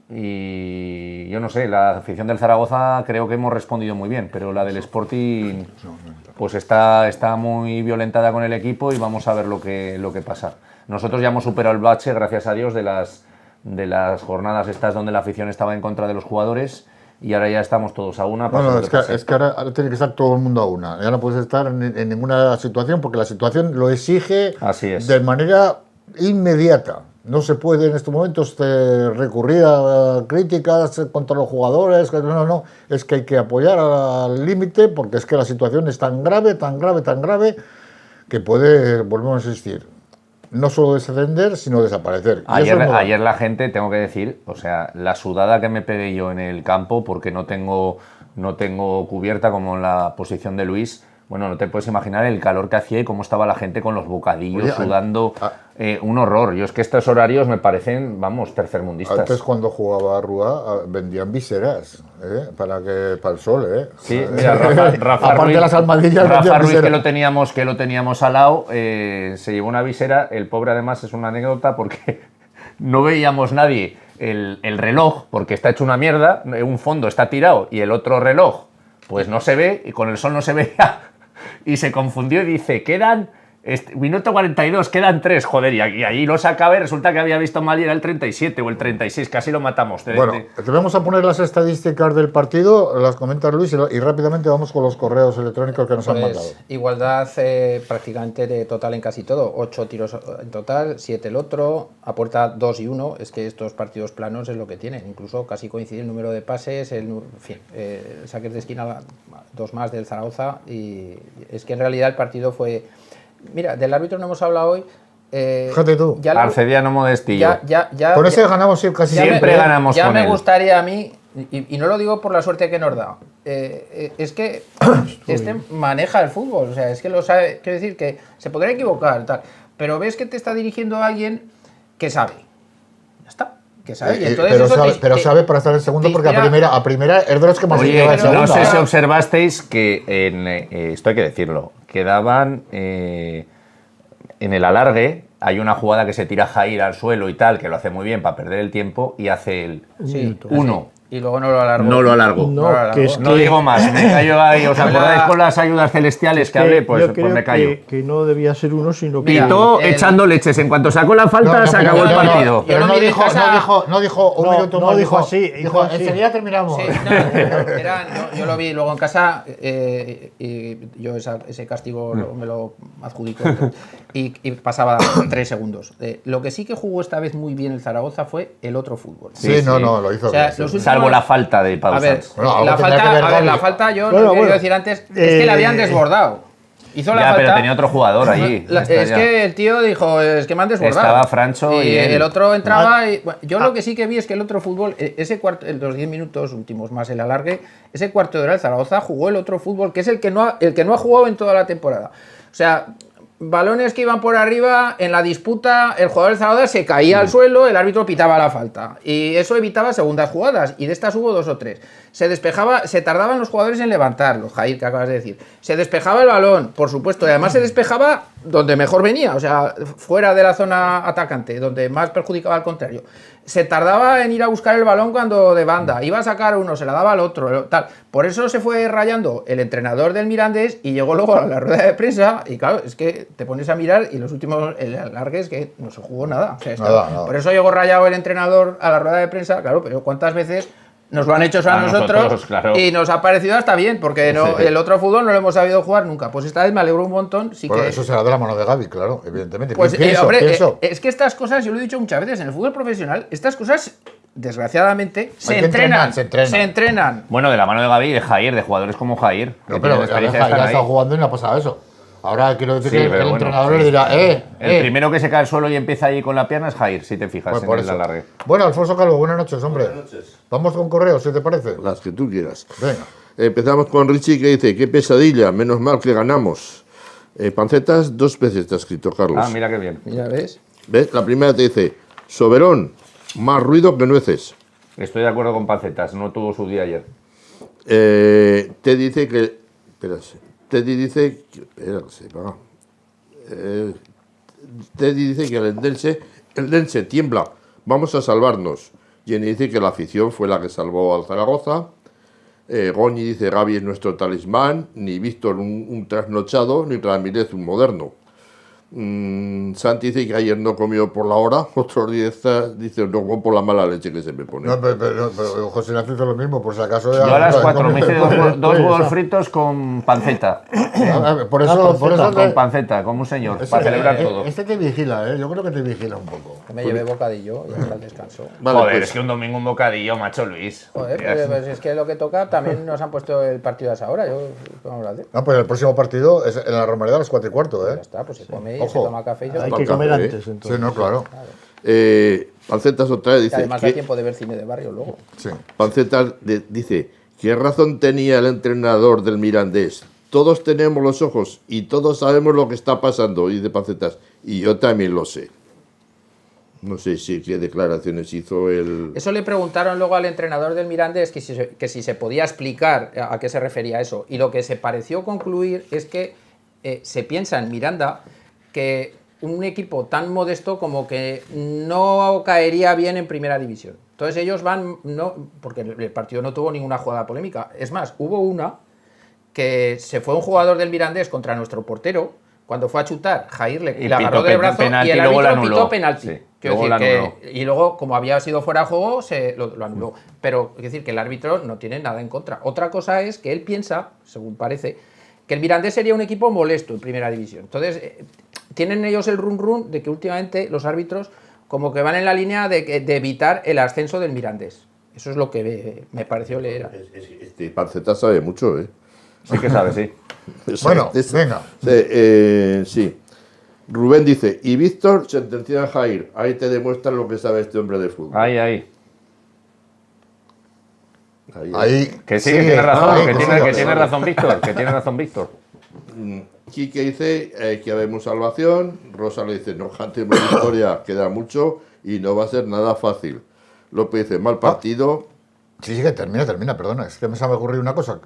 Y yo no sé, la afición del Zaragoza creo que hemos respondido muy bien, pero la del Sporting pues está muy violentada con el equipo y vamos a ver lo que pasa. Nosotros ya hemos superado el bache, gracias a Dios, de las jornadas estas donde la afición estaba en contra de los jugadores y ahora ya estamos todos a una. Bueno, es que ahora tiene que estar todo el mundo a una. Ya no puedes estar en ninguna situación porque la situación lo exige. Así es. De manera inmediata. No se puede en estos momentos recurrir a críticas contra los jugadores. No. Es que hay que apoyar al límite porque es que la situación es tan grave que puede, volvemos a insistir, no solo descender, sino desaparecer. Ayer la gente, tengo que decir, o sea, la sudada que me pegué yo en el campo porque no tengo cubierta como en la posición de Luis. Bueno, no te puedes imaginar el calor que hacía y cómo estaba la gente con los bocadillos, sudando. Un horror. Yo es que estos horarios me parecen, vamos, tercermundistas. Antes, cuando jugaba Rúa, vendían viseras para el sol. Sí, mira, Rafa aparte Ruiz, de las almohadillas, Rafa Ruiz que lo teníamos al lado, se llevó una visera. El pobre, además, es una anécdota porque no veíamos nadie el reloj, porque está hecho una mierda, un fondo está tirado y el otro reloj pues no se ve, y con el sol no se veía. Y se confundió y dice, quedan minuto 42, quedan 3, joder, y allí lo sacaba y resulta que había visto mal y era el 37 o el 36, casi lo matamos. Bueno, te vamos a poner las estadísticas del partido, las comenta Luis y rápidamente vamos con los correos electrónicos que nos han mandado. Igualdad prácticamente de total en casi todo, 8 tiros en total, 7 el otro, a puerta 2 y 1, es que estos partidos planos es lo que tienen, incluso casi coincide el número de pases, saques de esquina 2 más del Zaragoza, y es que en realidad el partido fue... Mira, del árbitro no hemos hablado hoy. Fíjate tú. Arcediano Modestillo. Con ese ganamos casi siempre. Ganamos ya con me él. Gustaría a mí, y no lo digo por la suerte que nos da, es que maneja el fútbol, o sea, es que lo sabe, quiero decir que se podrá equivocar, tal, pero ves que te está dirigiendo a alguien que sabe. Ya está. Que sabe, y entonces sabe para estar en segundo porque a primera es de los que más se lleva en segunda. No sé si observasteis que esto hay que decirlo, quedaban en el alargue, hay una jugada que se tira Jair al suelo y tal, que lo hace muy bien para perder el tiempo y hace el 1. Y luego no lo alargó. No lo alargó. No digo más, me callo ahí. ¿Os acordáis con las ayudas celestiales que hablé? Pues me callo. Que no debía ser 1, sino que... Pitó echando leches. En cuanto sacó la falta, se acabó el partido. Pero no dijo un minuto más. No dijo así. Dijo, enseguida terminamos. Sí, yo lo vi luego en casa y yo ese castigo me lo adjudico. Y pasaba 3 segundos. Lo que sí que jugó esta vez muy bien el Zaragoza fue el otro fútbol. Sí, lo hizo bien. Salvo la falta de Pau Sanz. La falta, yo lo que quiero decir antes, es que la habían desbordado. Hizo la falta. Pero tenía otro jugador allí. Es que el tío dijo, es que me han desbordado. Estaba Francho y el otro entraba y... Bueno, yo lo que sí que vi es que el otro fútbol, ese cuarto, los 10 minutos últimos más el alargue, ese cuarto de hora el Zaragoza jugó el otro fútbol, que es el que no ha jugado en toda la temporada. O sea... Balones que iban por arriba, en la disputa el jugador del Zaragoza se caía al suelo, el árbitro pitaba la falta y eso evitaba segundas jugadas, y de estas hubo 2 o 3. Se despejaba, se tardaban los jugadores en levantarlo, Jair, que acabas de decir. Se despejaba el balón, por supuesto, y además se despejaba donde mejor venía, o sea, fuera de la zona atacante, donde más perjudicaba al contrario. Se tardaba en ir a buscar el balón cuando de banda, iba a sacar uno, se la daba al otro, tal. Por eso se fue rayando el entrenador del Mirandés y llegó luego a la rueda de prensa y claro, es que te pones a mirar y los últimos, el alargue es que no se jugó nada. O sea, nada. Por eso llegó rayado el entrenador a la rueda de prensa, claro, pero ¿cuántas veces nos lo han hecho a nosotros claro. Y nos ha parecido hasta bien, porque el otro fútbol no lo hemos sabido jugar nunca. Pues esta vez me alegro un montón. Eso será de la mano de Gavi, claro, evidentemente. Pues, es que estas cosas, yo lo he dicho muchas veces, en el fútbol profesional, estas cosas, desgraciadamente, se entrenan. Bueno, de la mano de Gavi y de Jair, de jugadores como Jair. No, pero Jair ha estado jugando y no ha pasado eso. Ahora quiero decir que el entrenador le dirá, El primero que se cae al suelo y empieza ahí con la pierna es Jair, si te fijas en el alargue. Bueno, Alfonso Calvo, buenas noches, hombre. Buenas noches. Vamos con correos, si te parece. Las que tú quieras. Venga. Empezamos con Richie, que dice, qué pesadilla, menos mal que ganamos. Pancetas, 2 veces te ha escrito, Carlos. Ah, mira qué bien. Mira, ¿ves? La primera te dice, Soberón, más ruido que nueces. Estoy de acuerdo con Pancetas, no tuvo su día ayer. Te dice que... Espérate. Teddy dice... Espera, se paga. Teddy dice que el Eldense tiembla, vamos a salvarnos. Jenny dice que la afición fue la que salvó al Zaragoza. Goñi dice Gavi es nuestro talismán, ni Víctor un trasnochado, ni Ramírez un moderno. Santi dice que ayer no comió por la hora, otros días dice no como por la mala leche que se me pone. No, pero José Ignacio hizo lo mismo, por si acaso. Yo a las 4 me hice dos huevos fritos con panceta. Por eso con panceta, como un señor, para celebrar todo. Este te vigila, yo creo que te vigila un poco. Que me llevé bocadillo y hasta el descanso. Vale, joder, pues, es que un domingo un bocadillo, macho Luis. Joder, pues es que lo que toca, también nos han puesto el partido a esa hora. Vamos a hacer. No, pues el próximo partido es en la Romareda a las 4:15, Ya está, pues se come y se toma café y ya hay está. que comer antes, entonces. Sí, no, claro. Pancetas otra vez dice. Y además da tiempo de ver cine de barrio luego. Sí. Pancetas dice: ¿qué razón tenía el entrenador del Mirandés? Todos tenemos los ojos y todos sabemos lo que está pasando. Y de Pancetas, y yo también lo sé. No sé si qué declaraciones hizo el... Eso le preguntaron luego al entrenador del Mirandés que si se podía explicar a qué se refería eso. Y lo que se pareció concluir es que se piensa en Miranda que un equipo tan modesto como que no caería bien en primera división. Entonces ellos van, porque el partido no tuvo ninguna jugada polémica. Es más, hubo una que se fue un jugador del Mirandés contra nuestro portero. Cuando fue a chutar, Jair le agarró del brazo y el árbitro pitó penalti. Sí, y luego, como había sido fuera de juego, lo anuló. Pero es decir, que el árbitro no tiene nada en contra. Otra cosa es que él piensa, según parece, que el Mirandés sería un equipo molesto en primera división. Entonces, tienen ellos el run de que últimamente los árbitros como que van en la línea de evitar el ascenso del Mirandés. Eso es lo que me pareció leer. Este Panceta sabe mucho, ¿eh? Sí que sabe, sí. Bueno, venga. Sí. Rubén dice, y Víctor sentencia a Jair. Ahí te demuestra lo que sabe este hombre de fútbol. Ahí. Que sí, sí, que tiene razón, que tiene razón Víctor, que tiene razón Víctor. Quique dice que habemos salvación. Rosa le dice, no jantemos la historia, queda mucho y no va a ser nada fácil. López dice, mal partido. Sí, que termina, perdona, es que me se me ha ocurrido una cosa.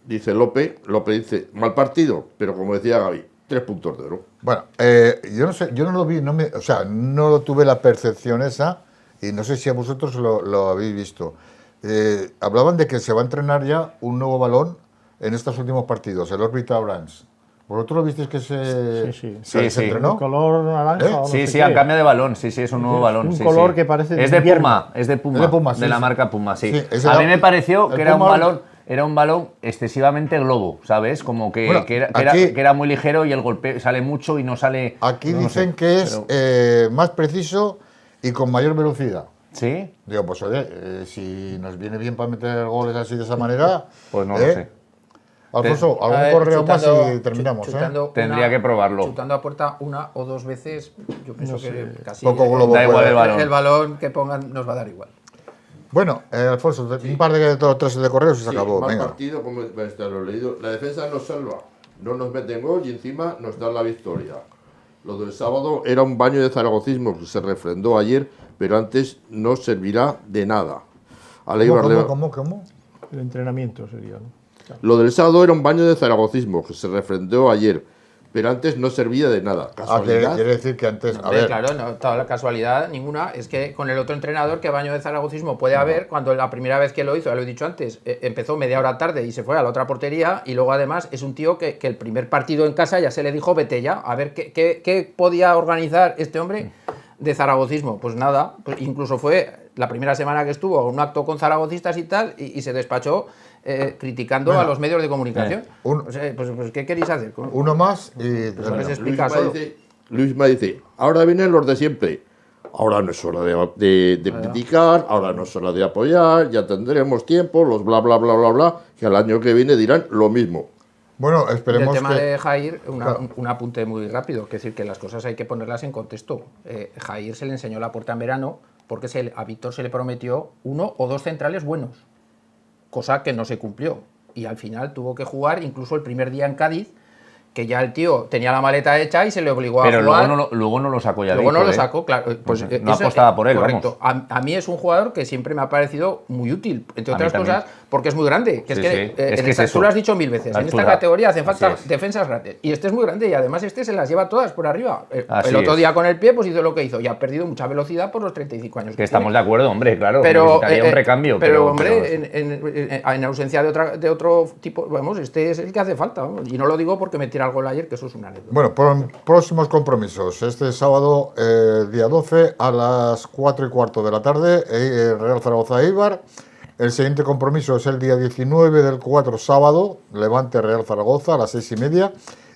Dice López dice, mal partido, pero como decía Gaby, 3 puntos de oro. Bueno, yo no sé, yo no lo vi, no tuve la percepción esa, y no sé si a vosotros lo habéis visto. Hablaban de que se va a entrenar ya un nuevo balón en estos últimos partidos, el Orbital Orange. ¿Vosotros lo visteis que se entrenó? ¿Un color naranja? O no sé han cambiado de balón, sí, es un nuevo balón. Un color que parece de es de invierno. Puma, de la marca Puma, sí. A mí me pareció que era un balón excesivamente globo, ¿sabes? Como que era muy ligero y el golpe sale mucho y no sale... Aquí dicen que es más preciso y con mayor velocidad. ¿Sí? Digo, pues oye, si nos viene bien para meter goles así de esa manera... Pues no lo sé. Alfonso, algún correo más y terminamos. Tendría que probarlo. Chutando a puerta una o dos veces, yo pienso que casi poco globo da igual el balón que pongan nos va a dar igual. Bueno, Alfonso, un par de tres de correos y se acabó. Mal Venga. partido, como lo he leído. La defensa nos salva, no nos meten gol y encima nos dan la victoria. Lo del sábado era un baño de zaragocismo que se refrendó ayer, pero antes no servirá de nada. ¿Cómo? El entrenamiento sería, ¿no? Lo del sábado era un baño de zaragocismo que se refrendó ayer, pero antes no servía de nada. ¿Casualidad? Quiere decir que antes... Claro, no, toda la casualidad ninguna. Es que con el otro entrenador, ¿qué baño de zaragocismo puede haber cuando la primera vez que lo hizo, ya lo he dicho antes, empezó media hora tarde y se fue a la otra portería, y luego además es un tío que el primer partido en casa ya se le dijo vete ya, a ver qué podía organizar este hombre de zaragocismo. Pues nada, pues incluso fue la primera semana que estuvo a un acto con zaragocistas y tal, y se despachó criticando a los medios de comunicación. Pues ¿qué queréis hacer? Uno más y... Luisma dice, ahora vienen los de siempre. Ahora no es hora de criticar, ahora no es hora de apoyar, ya tendremos tiempo, los bla, bla, bla, bla, bla, que al año que viene dirán lo mismo. Bueno, esperemos el tema de Jair, un apunte muy rápido, es decir, que las cosas hay que ponerlas en contexto. Jair se le enseñó la puerta en verano porque a Víctor se le prometió 1 o 2 centrales buenos, cosa que no se cumplió. Y al final tuvo que jugar incluso el primer día en Cádiz, que ya el tío tenía la maleta hecha y se le obligó a jugar. Pero luego no lo sacó ya. Luego no lo sacó, claro. Pues no apostaba por él, correcto. Vamos. A mí es un jugador que siempre me ha parecido muy útil, entre otras cosas, porque es muy grande. Que Sí, es que, sí. Es que es eso. tú lo has dicho 1000 veces. La En esta altura. categoría hacen falta Así es. defensas grandes. Y este es muy grande y además este se las lleva todas por arriba. Así El otro es. día con el pie pues hizo lo que hizo y ha perdido mucha velocidad por los 35 años. Que estamos de acuerdo, hombre, claro. Pero, necesitaría un recambio. pero hombre, en ausencia de otro tipo, vamos, este es el que hace falta. Vamos. Y no lo digo porque me tira el gol ayer, que eso es una anécdota. Bueno, próximos compromisos. Este sábado, día 12, a las 4:15 de la tarde, Real Zaragoza-Eibar. El siguiente compromiso es el día 19 del 4, sábado, Levante-Real Zaragoza a las 6:30.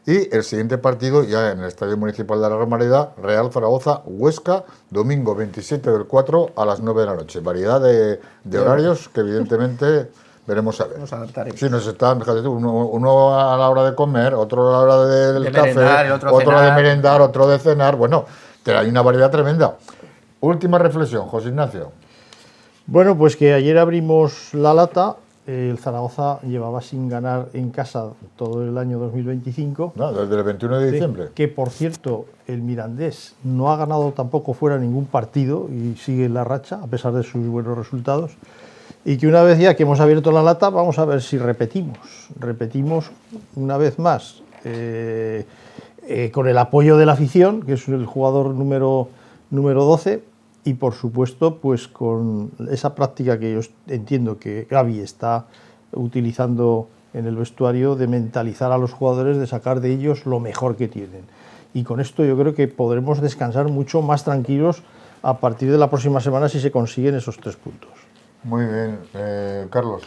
Y el siguiente partido, ya en el Estadio Municipal de la Romareda, Real Zaragoza-Huesca, domingo 27 del 4 a las 9 de la noche. Variedad de horarios que evidentemente veremos a ver. Nos adaptaremos. Sí, nos están, fíjate tú, uno a la hora de comer, otro a la hora del De café, merendar, el otro otro de cenar. merendar, otro de cenar. Bueno, hay una variedad tremenda. Última reflexión, José Ignacio. Bueno, pues que ayer abrimos la lata. El Zaragoza llevaba sin ganar en casa todo el año 2025. No, desde el 21 de diciembre. Que, por cierto, el Mirandés no ha ganado tampoco fuera ningún partido y sigue en la racha, a pesar de sus buenos resultados. Y que una vez ya que hemos abierto la lata, vamos a ver si repetimos. Repetimos una vez más, con el apoyo de la afición, que es el jugador número 12, y por supuesto pues con esa práctica que yo entiendo que Gavi está utilizando en el vestuario de mentalizar a los jugadores, de sacar de ellos lo mejor que tienen. Y con esto yo creo que podremos descansar mucho más tranquilos a partir de la próxima semana si se consiguen esos 3 puntos. Muy bien, Carlos.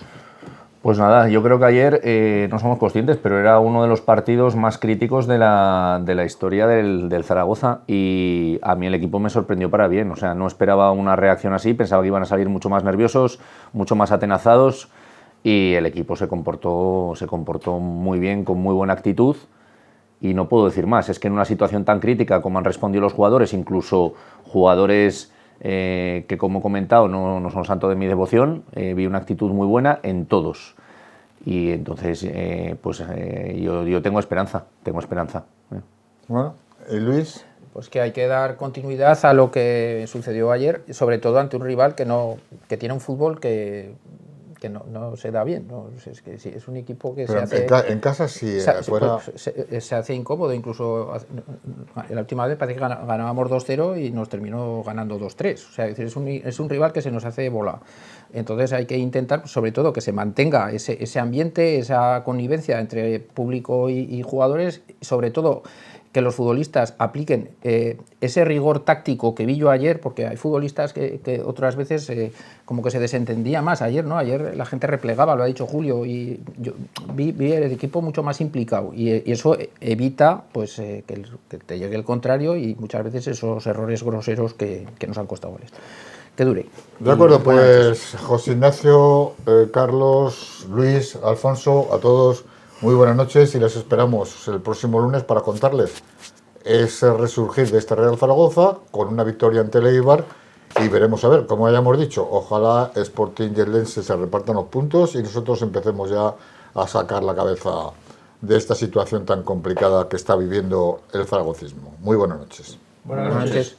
Pues nada, yo creo que ayer no somos conscientes, pero era uno de los partidos más críticos de la historia del Zaragoza y a mí el equipo me sorprendió para bien. O sea, no esperaba una reacción así, pensaba que iban a salir mucho más nerviosos, mucho más atenazados y el equipo se comportó muy bien, con muy buena actitud y no puedo decir más. Es que en una situación tan crítica como han respondido los jugadores, incluso jugadores que como he comentado no son santo de mi devoción, vi una actitud muy buena en todos y entonces yo tengo esperanza. Bueno, ¿y Luis? Pues que hay que dar continuidad a lo que sucedió ayer, sobre todo ante un rival que tiene un fútbol que no se da bien, ¿no? Es que sí, es un equipo que pero se hace... en casa sí, afuera... Se hace incómodo, incluso la última vez parece que ganábamos 2-0 y nos terminó ganando 2-3, o sea, es un rival que se nos hace bola. Entonces hay que intentar, sobre todo, que se mantenga ese ambiente, esa connivencia entre público y jugadores, sobre todo que los futbolistas apliquen ese rigor táctico que vi yo ayer, porque hay futbolistas que otras veces como que se desentendía más ayer, ¿no? Ayer la gente replegaba, lo ha dicho Julio, y yo vi el equipo mucho más implicado y eso evita pues que te llegue el contrario y muchas veces esos errores groseros que nos han costado goles. Que dure. De acuerdo, pues José Ignacio, Carlos, Luis, Alfonso, a todos muy buenas noches y les esperamos el próximo lunes para contarles ese resurgir de este Real Zaragoza con una victoria ante el Eibar y veremos a ver, como hayamos dicho, ojalá Sporting y el Lense se repartan los puntos y nosotros empecemos ya a sacar la cabeza de esta situación tan complicada que está viviendo el zaragocismo. Muy buenas noches. Buenas noches.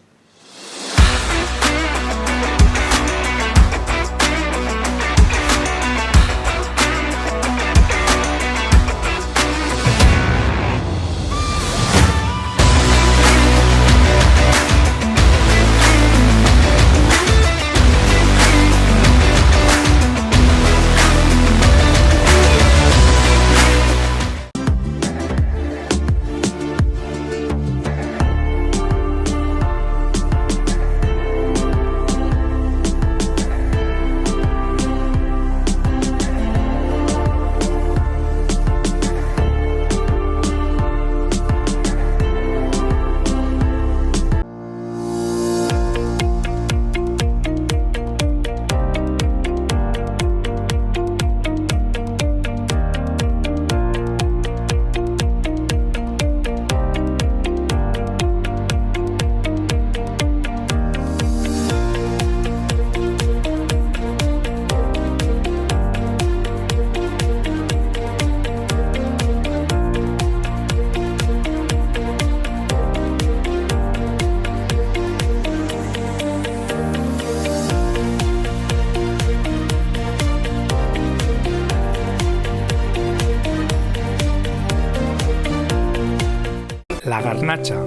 La Garnacha,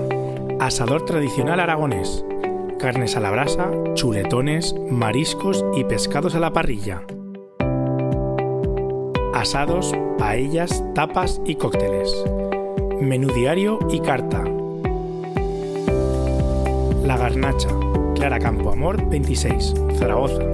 asador tradicional aragonés. Carnes a la brasa, chuletones, mariscos y pescados a la parrilla. Asados, paellas, tapas y cócteles. Menú diario y carta. La Garnacha, Clara Campoamor 26, Zaragoza.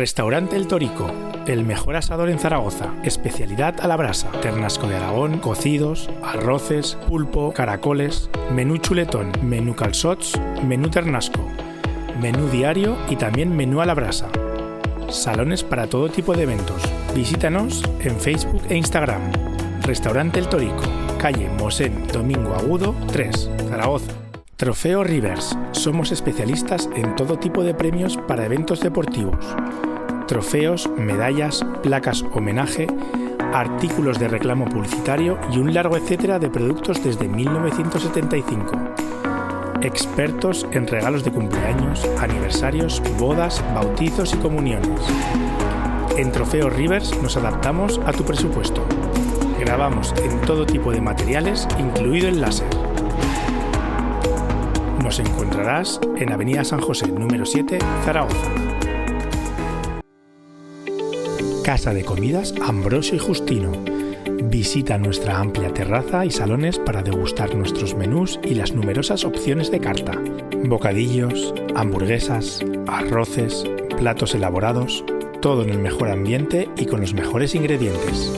Restaurante El Torico, el mejor asador en Zaragoza, especialidad a la brasa, ternasco de Aragón, cocidos, arroces, pulpo, caracoles, menú chuletón, menú calçots, menú ternasco, menú diario y también menú a la brasa. Salones para todo tipo de eventos. Visítanos en Facebook e Instagram. Restaurante El Torico, calle Mosén Domingo Agudo 3, Zaragoza. Trofeo Rivers. Somos especialistas en todo tipo de premios para eventos deportivos. Trofeos, medallas, placas homenaje, artículos de reclamo publicitario y un largo etcétera de productos desde 1975. Expertos en regalos de cumpleaños, aniversarios, bodas, bautizos y comuniones. En Trofeo Rivers nos adaptamos a tu presupuesto. Grabamos en todo tipo de materiales, incluido el láser. Nos encontrarás en Avenida San José, número 7, Zaragoza. Casa de Comidas Ambrosio y Justino. Visita nuestra amplia terraza y salones para degustar nuestros menús y las numerosas opciones de carta. Bocadillos, hamburguesas, arroces, platos elaborados, todo en el mejor ambiente y con los mejores ingredientes.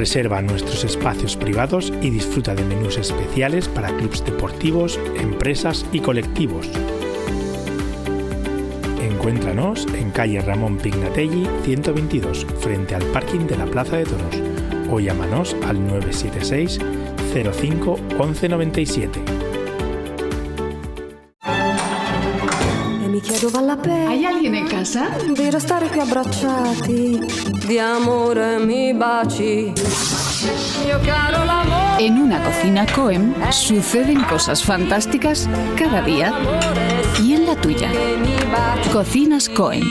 Reserva nuestros espacios privados y disfruta de menús especiales para clubes deportivos, empresas y colectivos. Encuéntranos en calle Ramón Pignatelli 122, frente al parking de la Plaza de Toros, o llámanos al 976 05 11 97. ¿Hay alguien en casa? Di restare qui abbracciati, di amore mi baci. En una cocina Coem suceden cosas fantásticas cada día. Y en la tuya, Cocinas Coem.